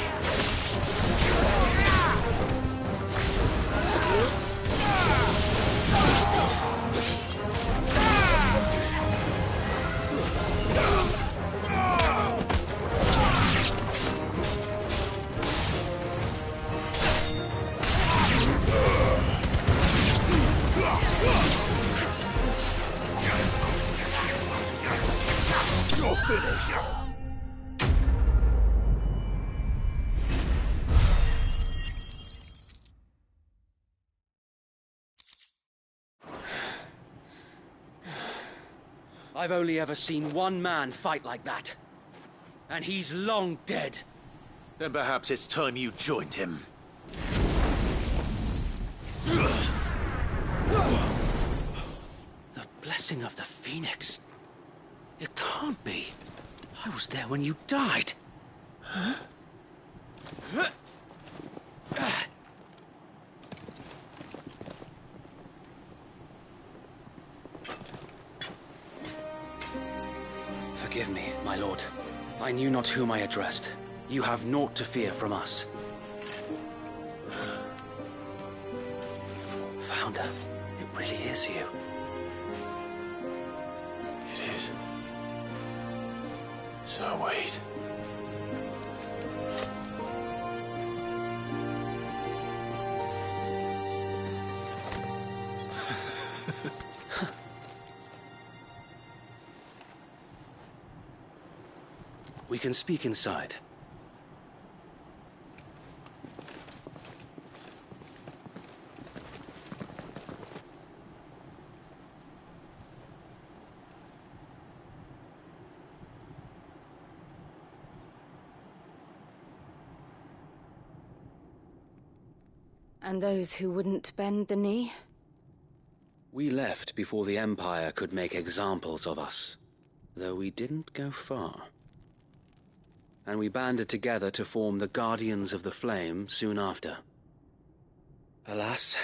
You're finished. I've only ever seen one man fight like that. And he's long dead. Then perhaps it's time you joined him. The blessing of the Phoenix. It can't be. I was there when you died. Forgive me, my lord. I knew not whom I addressed. You have naught to fear from us. Founder, it really is you. It is. So wait. We can speak inside. And those who wouldn't bend the knee? We left before the Empire could make examples of us, though we didn't go far. And we banded together to form the Guardians of the Flame soon after. Alas,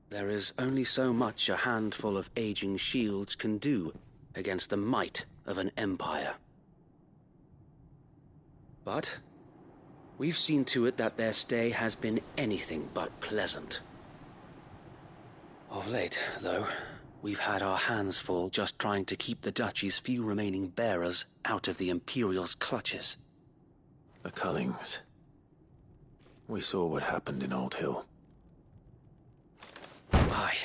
there is only so much a handful of aging shields can do against the might of an empire. But we've seen to it that their stay has been anything but pleasant. Of late, though, we've had our hands full just trying to keep the Duchy's few remaining bearers out of the Imperial's clutches. The Cullings. We saw what happened in Old Hill. Aye,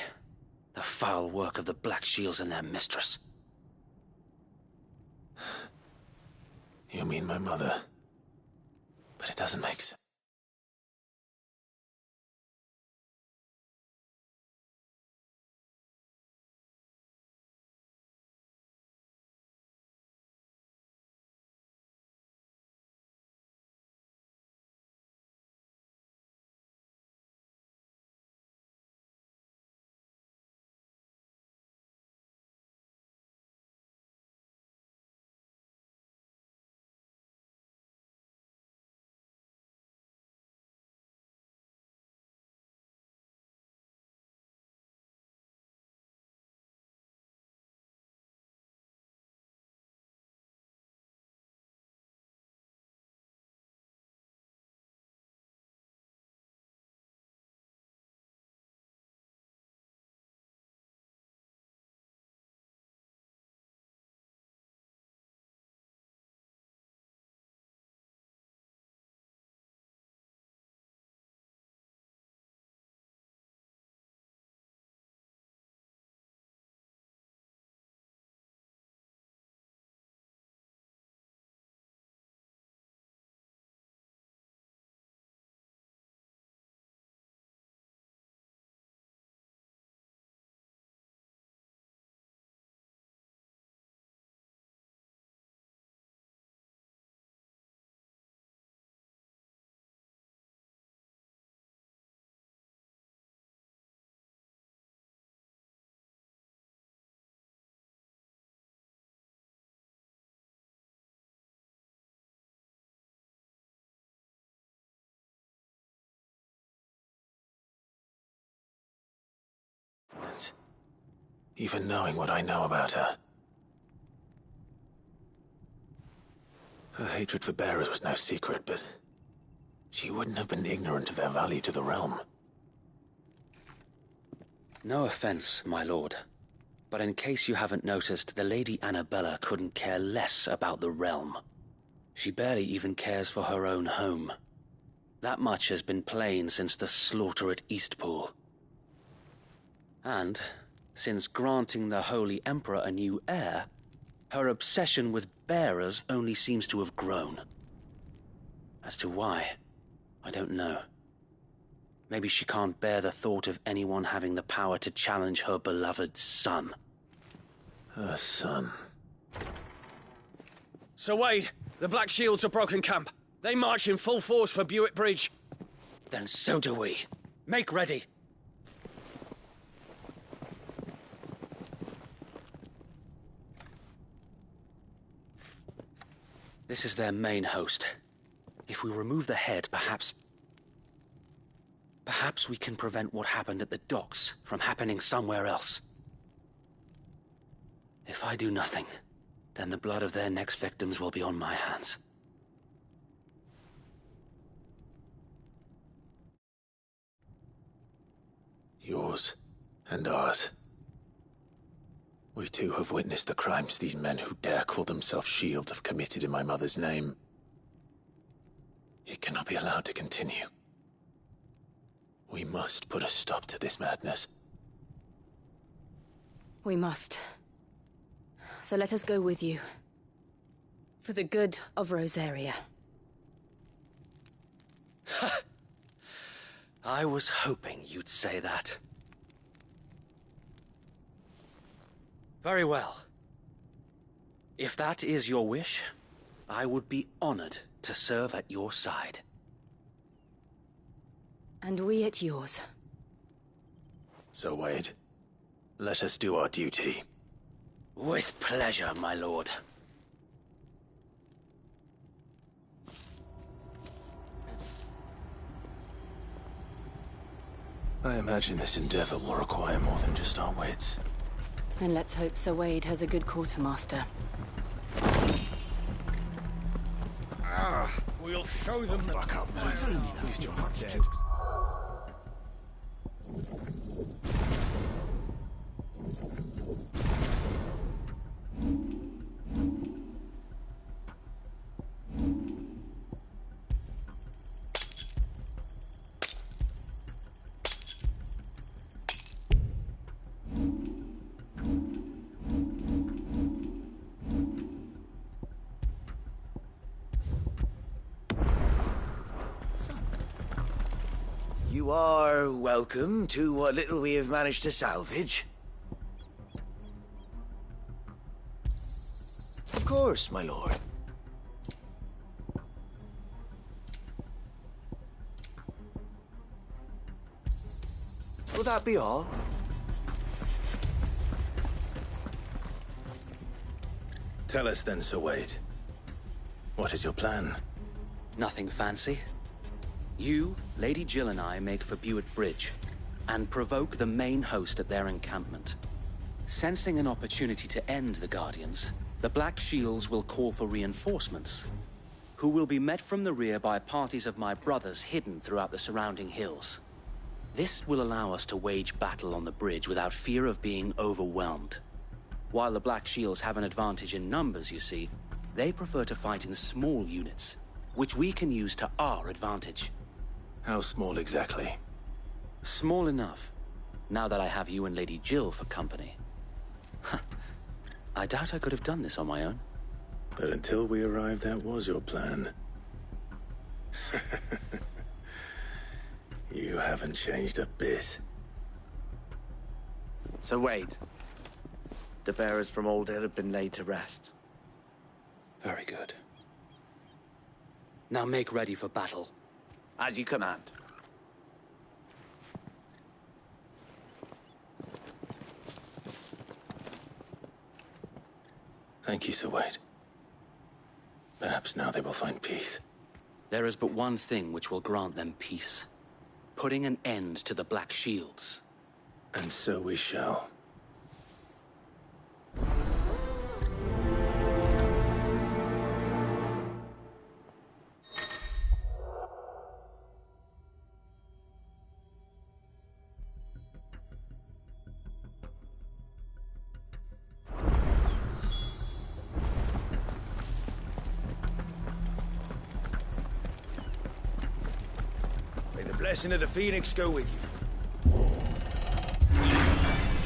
the foul work of the Black Shields and their mistress. You mean my mother? But it doesn't make sense. even knowing what I know about her. Her hatred for bearers was no secret, but she wouldn't have been ignorant of their value to the realm. No offense, my lord, but in case you haven't noticed, the Lady Annabella couldn't care less about the realm. She barely even cares for her own home. That much has been plain since the slaughter at Eastpool. And, since granting the Holy Emperor a new heir, her obsession with bearers only seems to have grown. As to why, I don't know. Maybe she can't bear the thought of anyone having the power to challenge her beloved son. Her son. Sir Wade, the Black Shields have broken camp. They march in full force for Buick Bridge. Then so do we. Make ready. This is their main host. If we remove the head, perhaps we can prevent what happened at the docks from happening somewhere else. If I do nothing, then the blood of their next victims will be on my hands. Yours and ours. We too have witnessed the crimes these men who dare call themselves shields have committed in my mother's name. It cannot be allowed to continue. We must put a stop to this madness. We must. So let us go with you. For the good of Rosaria. I was hoping you'd say that. Very well. If that is your wish, I would be honored to serve at your side. And we at yours. So, Wade, let us do our duty. With pleasure, my lord. I imagine this endeavor will require more than just our wits. Then let's hope Sir Wade has a good quartermaster. We'll show them back up there. You're not dead. You are welcome to what little we have managed to salvage. Of course, my lord. Will that be all? Tell us then, Sir Wade. What is your plan? Nothing fancy. You, Lady Jill and I make for Buick Bridge, and provoke the main host at their encampment. Sensing an opportunity to end the Guardians, the Black Shields will call for reinforcements, who will be met from the rear by parties of my brothers hidden throughout the surrounding hills. This will allow us to wage battle on the bridge without fear of being overwhelmed. While the Black Shields have an advantage in numbers, you see, they prefer to fight in small units, which we can use to our advantage. How small exactly? Small enough, now that I have you and Lady Jill for company. I doubt I could have done this on my own. But until we arrived, that was your plan. You haven't changed a bit. So Wade, the bearers from Old Hill have been laid to rest. Very good. Now make ready for battle. As you command. Thank you, Sir Wade. Perhaps now they will find peace. There is but one thing which will grant them peace. Putting an end to the Black Shields. And so we shall. The blessing of the Phoenix go with you.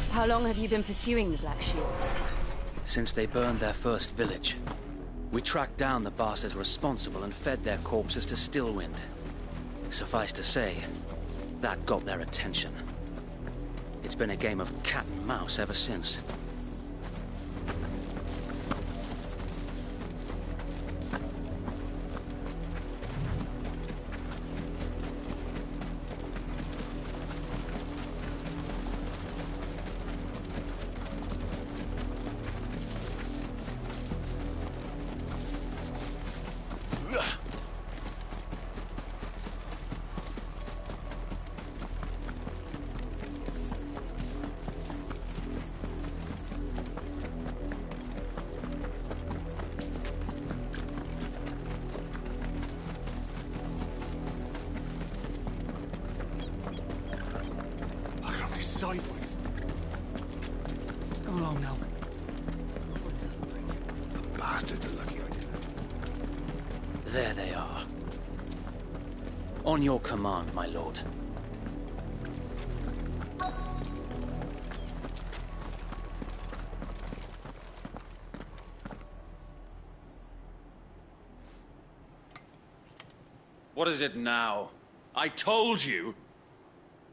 How long have you been pursuing the Black Shields? Since they burned their first village. We tracked down the bastards responsible and fed their corpses to Stillwind. Suffice to say, that got their attention. It's been a game of cat and mouse ever since. Sideways. Come along now. The bastards are lucky I didn't. There they are. On your command, my lord. What is it now? I told you!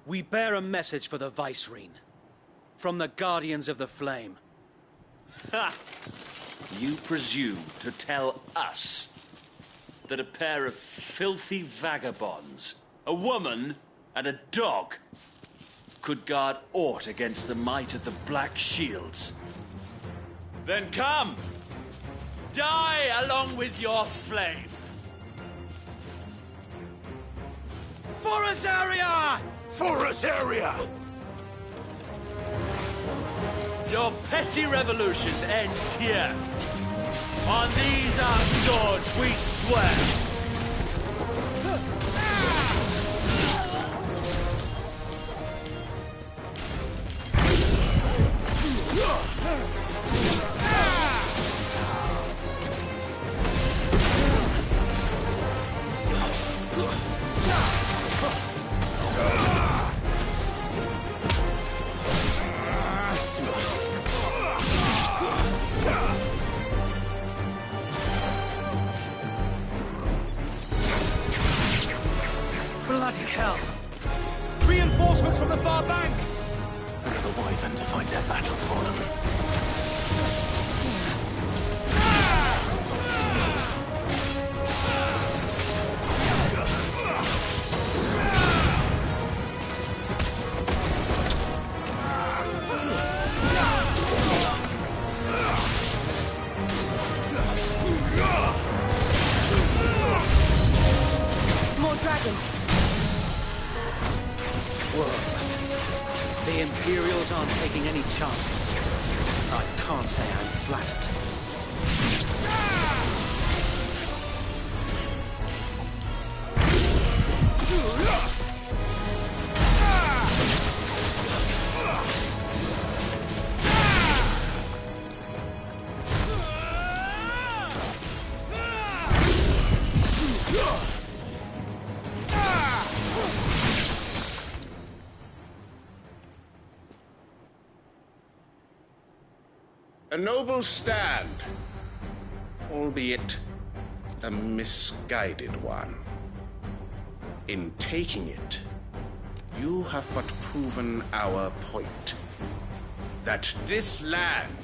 We bear a message for the Vicereine. From the Guardians of the Flame. Ha! You presume to tell us that a pair of filthy vagabonds, a woman and a dog, could guard aught against the might of the Black Shields? Then come! Die along with your flame! For Azaria! For Azaria! Your petty revolution ends here. On these our swords we swear. Bloody hell! Reinforcements from the far bank! Another wyvern to fight their battles for them. More dragons! Worms. The Imperials aren't taking any chances. I can't say I'm flattered. A noble stand, albeit a misguided one. In taking it, you have but proven our point. That this land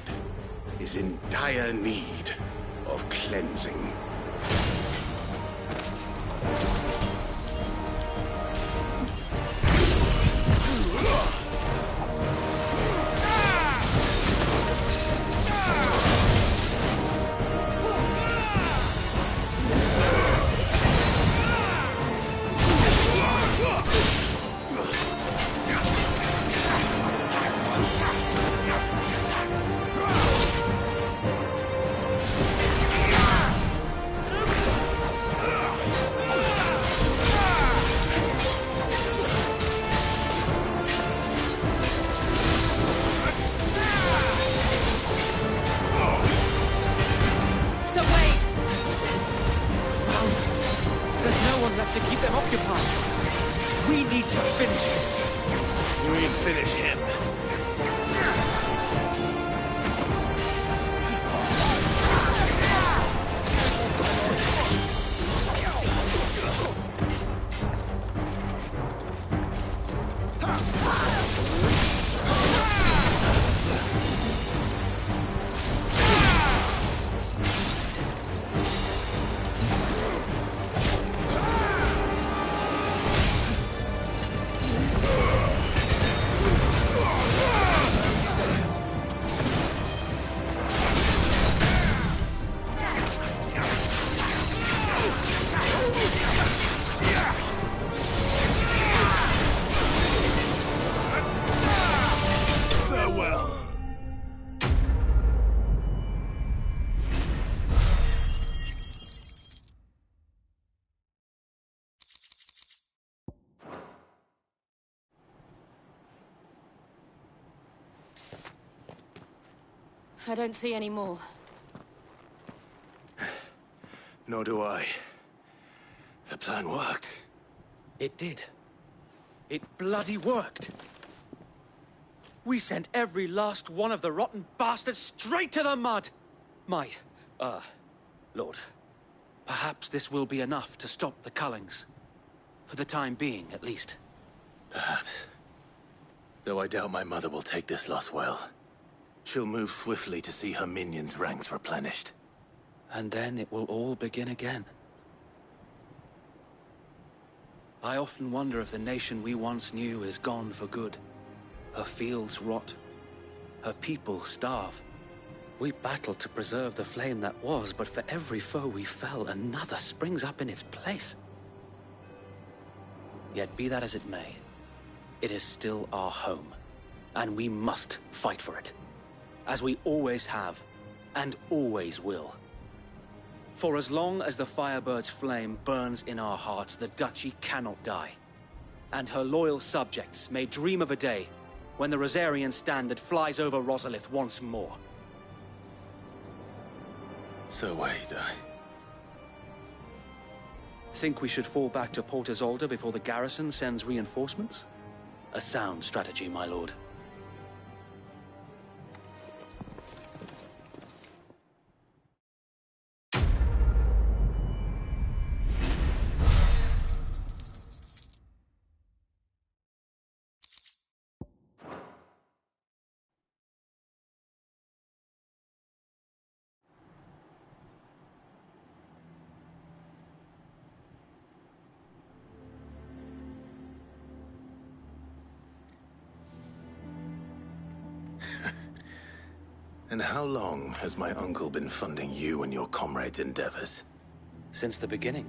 is in dire need of cleansing. We need to finish this. You mean finish him? I don't see any more. Nor do I. The plan worked. It did. It bloody worked. We sent every last one of the rotten bastards straight to the mud! Lord, perhaps this will be enough to stop the Cullings. For the time being, at least. Perhaps. Though I doubt my mother will take this loss well. She'll move swiftly to see her minions' ranks replenished. And then it will all begin again. I often wonder if the nation we once knew is gone for good. Her fields rot. Her people starve. We battled to preserve the flame that was, but for every foe we fell, another springs up in its place. Yet be that as it may, it is still our home, and we must fight for it. As we always have, and always will. For as long as the Firebird's flame burns in our hearts, the Duchy cannot die. And her loyal subjects may dream of a day when the Rosarian standard flies over Rosalith once more. So wait, Think we should fall back to Port Isolde before the garrison sends reinforcements? A sound strategy, my lord. And how long has my uncle been funding you and your comrades' endeavors? Since the beginning.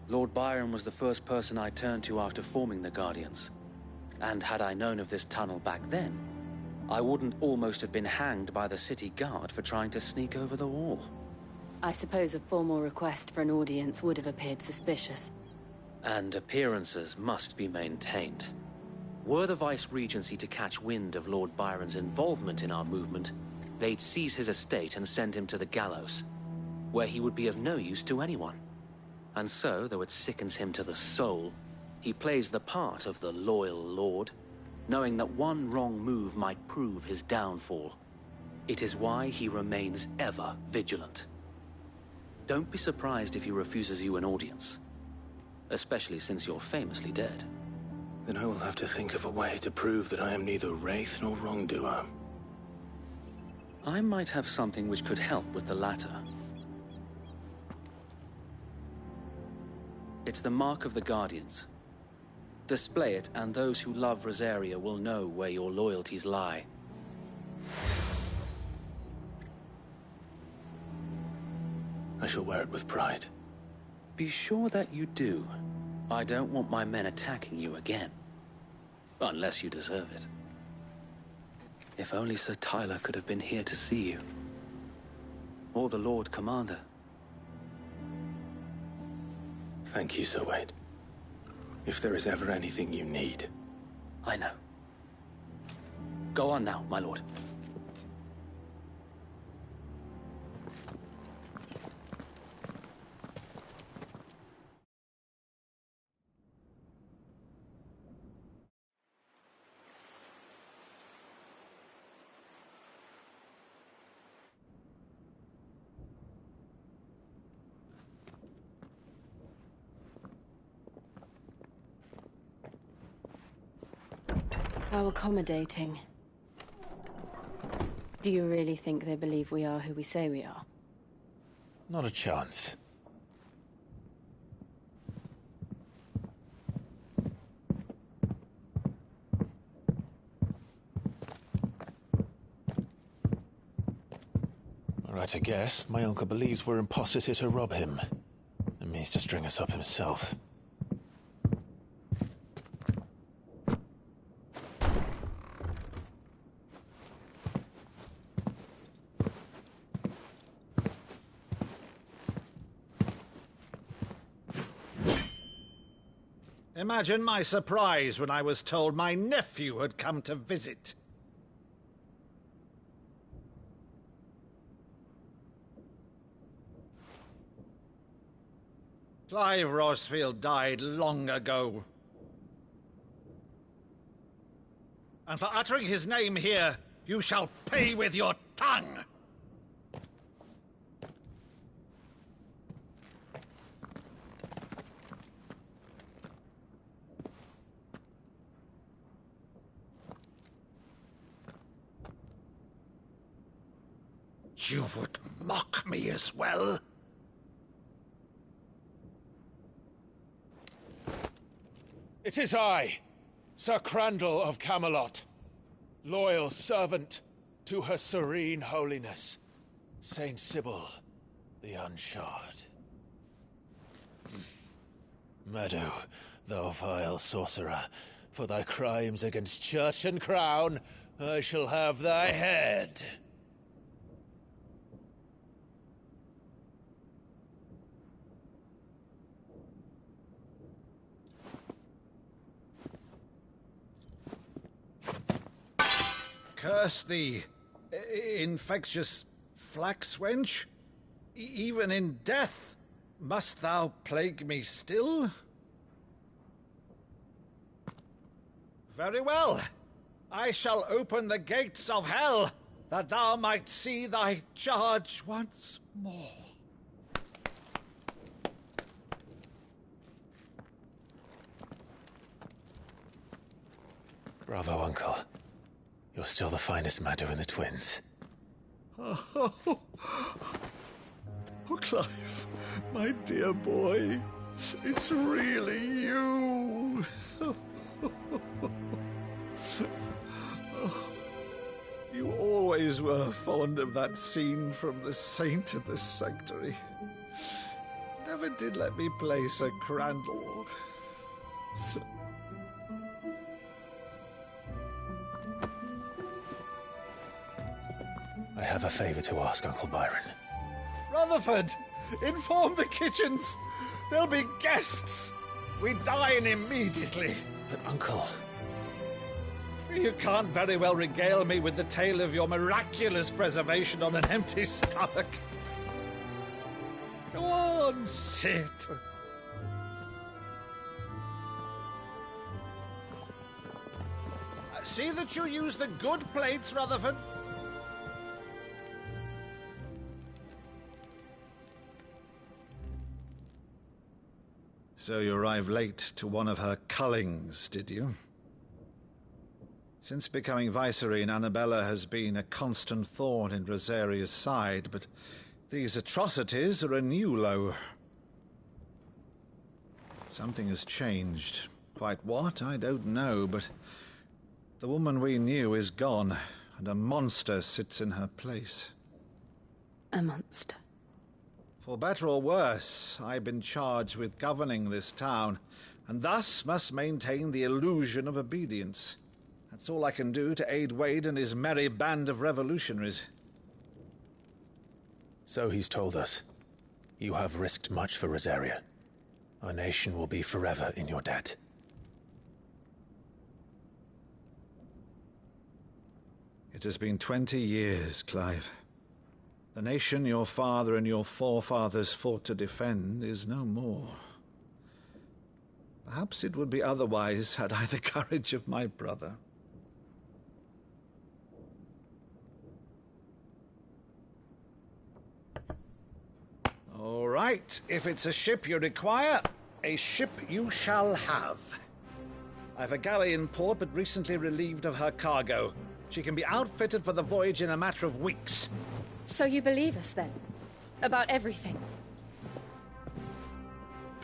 Lord Byron was the first person I turned to after forming the Guardians. And had I known of this tunnel back then, I wouldn't almost have been hanged by the city guard for trying to sneak over the wall. I suppose a formal request for an audience would have appeared suspicious. And appearances must be maintained. Were the Vice-Regency to catch wind of Lord Byron's involvement in our movement, they'd seize his estate and send him to the gallows, where he would be of no use to anyone. And so, though it sickens him to the soul, he plays the part of the loyal lord, knowing that one wrong move might prove his downfall. It is why he remains ever vigilant. Don't be surprised if he refuses you an audience, especially since you're famously dead. Then I will have to think of a way to prove that I am neither wraith nor wrongdoer. I might have something which could help with the latter. It's the mark of the Guardians. Display it, and those who love Rosaria will know where your loyalties lie. I shall wear it with pride. Be sure that you do. I don't want my men attacking you again. Unless you deserve it. If only Sir Tyler could have been here to see you. Or the Lord Commander. Thank you, Sir Wade. If there is ever anything you need. I know. Go on now, my lord. How accommodating. Do you really think they believe we are who we say we are? Not a chance. All right, I guess. My uncle believes we're imposters here to rob him. And means to string us up himself. Imagine my surprise when I was told my nephew had come to visit. Clive Rosefield died long ago. And for uttering his name here, you shall pay with your tongue! You would mock me as well? It is I, Sir Crandall of Camelot, loyal servant to Her Serene Holiness, Saint Sybil the Unshod. Meadow, thou vile sorcerer, for thy crimes against church and crown, I shall have thy head. Curse thee, infectious flax wench. Even in death, must thou plague me still? Very well. I shall open the gates of hell, that thou might see thy charge once more. Bravo, Uncle. You're still the finest Maddo in the twins. Oh, Clive, my dear boy, it's really you. You always were fond of that scene from The Saint of the Sanctuary. Never did let me play Sir Crandall. I have a favor to ask, Uncle Byron. Rutherford, inform the kitchens. There'll be guests. We dine immediately. But, Uncle... You can't very well regale me with the tale of your miraculous preservation on an empty stomach. Go on, sit. See that you use the good plates, Rutherford. So you arrived late to one of her cullings, did you? Since becoming Vicereine, Annabella has been a constant thorn in Rosaria's side, but these atrocities are a new low. Something has changed. Quite what, I don't know, but the woman we knew is gone, and a monster sits in her place. A monster? For better or worse, I've been charged with governing this town, and thus must maintain the illusion of obedience. That's all I can do to aid Wade and his merry band of revolutionaries. So he's told us. You have risked much for Rosaria. Our nation will be forever in your debt. It has been 20 years, Clive. The nation your father and your forefathers fought to defend is no more. Perhaps it would be otherwise had I the courage of my brother. All right, if it's a ship you require, a ship you shall have. I have a galley in port, but recently relieved of her cargo. She can be outfitted for the voyage in a matter of weeks. So you believe us, then? About everything?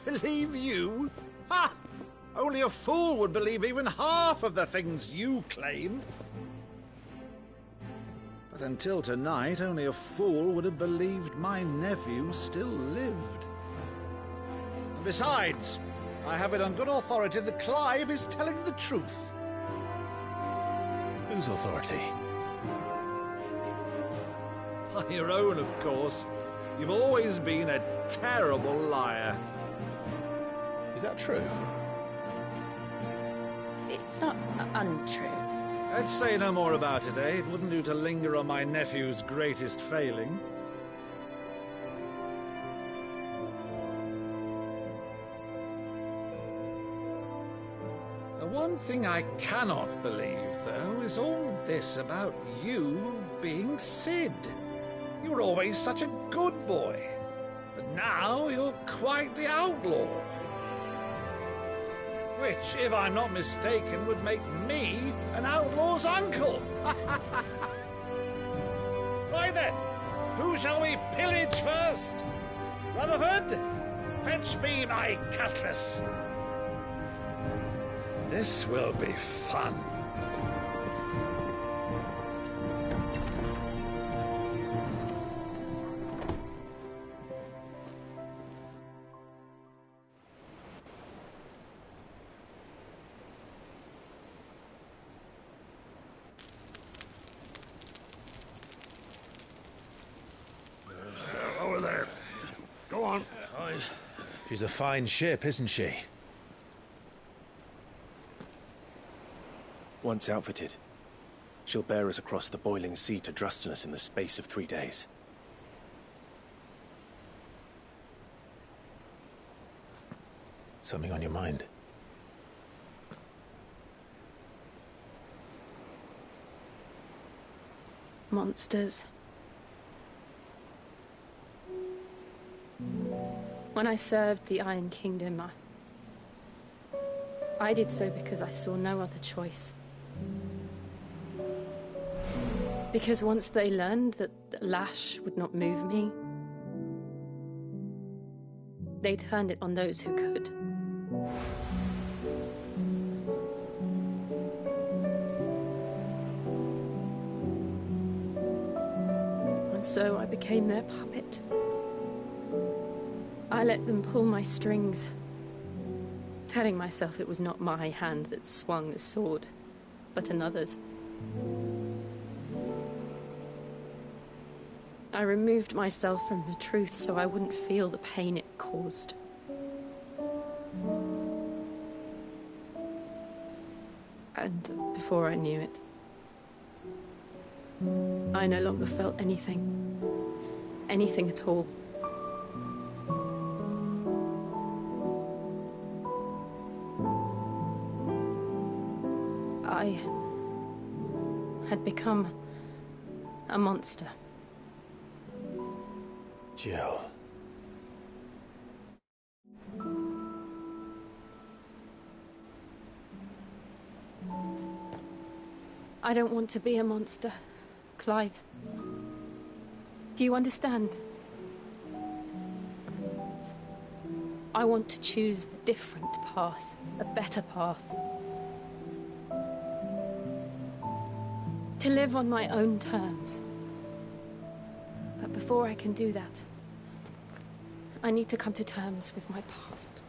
Believe you? Ha! Only a fool would believe even half of the things you claim. But until tonight, only a fool would have believed my nephew still lived. And besides, I have it on good authority that Clive is telling the truth. Whose authority? Your own, of course. You've always been a terrible liar. Is that true? It's not untrue. Let's say no more about it, eh? It wouldn't do to linger on my nephew's greatest failing. The one thing I cannot believe, though, is all this about you being Sid. You were always such a good boy, but now you're quite the outlaw. Which, if I'm not mistaken, would make me an outlaw's uncle. Right then, who shall we pillage first? Rutherford, fetch me my cutlass. This will be fun. Over there. Go on. She's a fine ship, isn't she? Once outfitted, she'll bear us across the boiling sea to Drustinus in the space of 3 days. Something on your mind? Monsters. When I served the Iron Kingdom, I did so because I saw no other choice. Because once they learned that the lash would not move me, they turned it on those who could. And so I became their puppet. I let them pull my strings, telling myself it was not my hand that swung the sword, but another's. I removed myself from the truth so I wouldn't feel the pain it caused. And before I knew it, I no longer felt anything. Anything at all. I had become a monster. Jill. I don't want to be a monster, Clive. Do you understand? I want to choose a different path, a better path. To live on my own terms. But before I can do that, I need to come to terms with my past.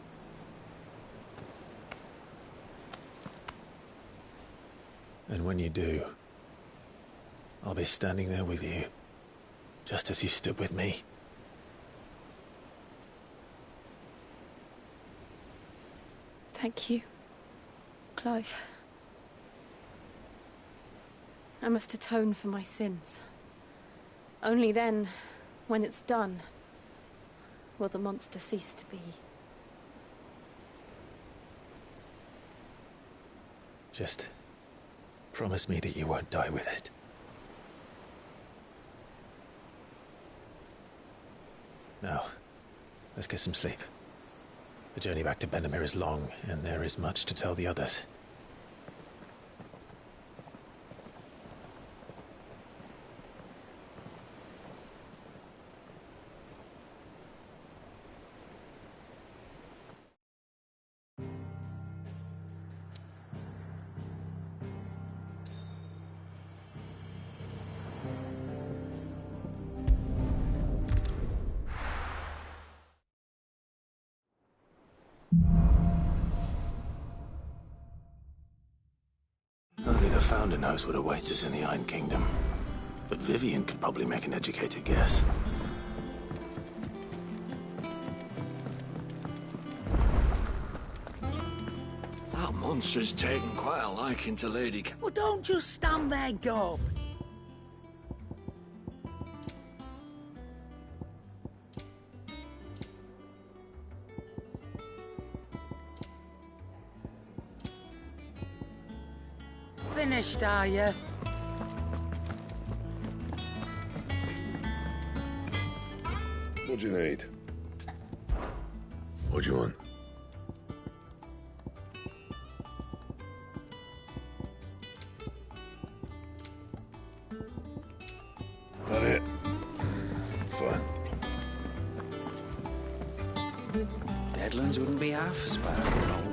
And when you do, I'll be standing there with you, just as you stood with me. Thank you, Clive. I must atone for my sins. Only then, when it's done, will the monster cease to be. Just promise me that you won't die with it. Now, let's get some sleep. The journey back to Benamir is long, and there is much to tell the others. Founder knows what awaits us in the Iron Kingdom. But Vivian could probably make an educated guess. That monster's taken quite a liking to Lady Well, don't just stand there, Gov. Finished, are you? What do you need? What do you want? That it? Fine. Deadlands wouldn't be half as bad, you know.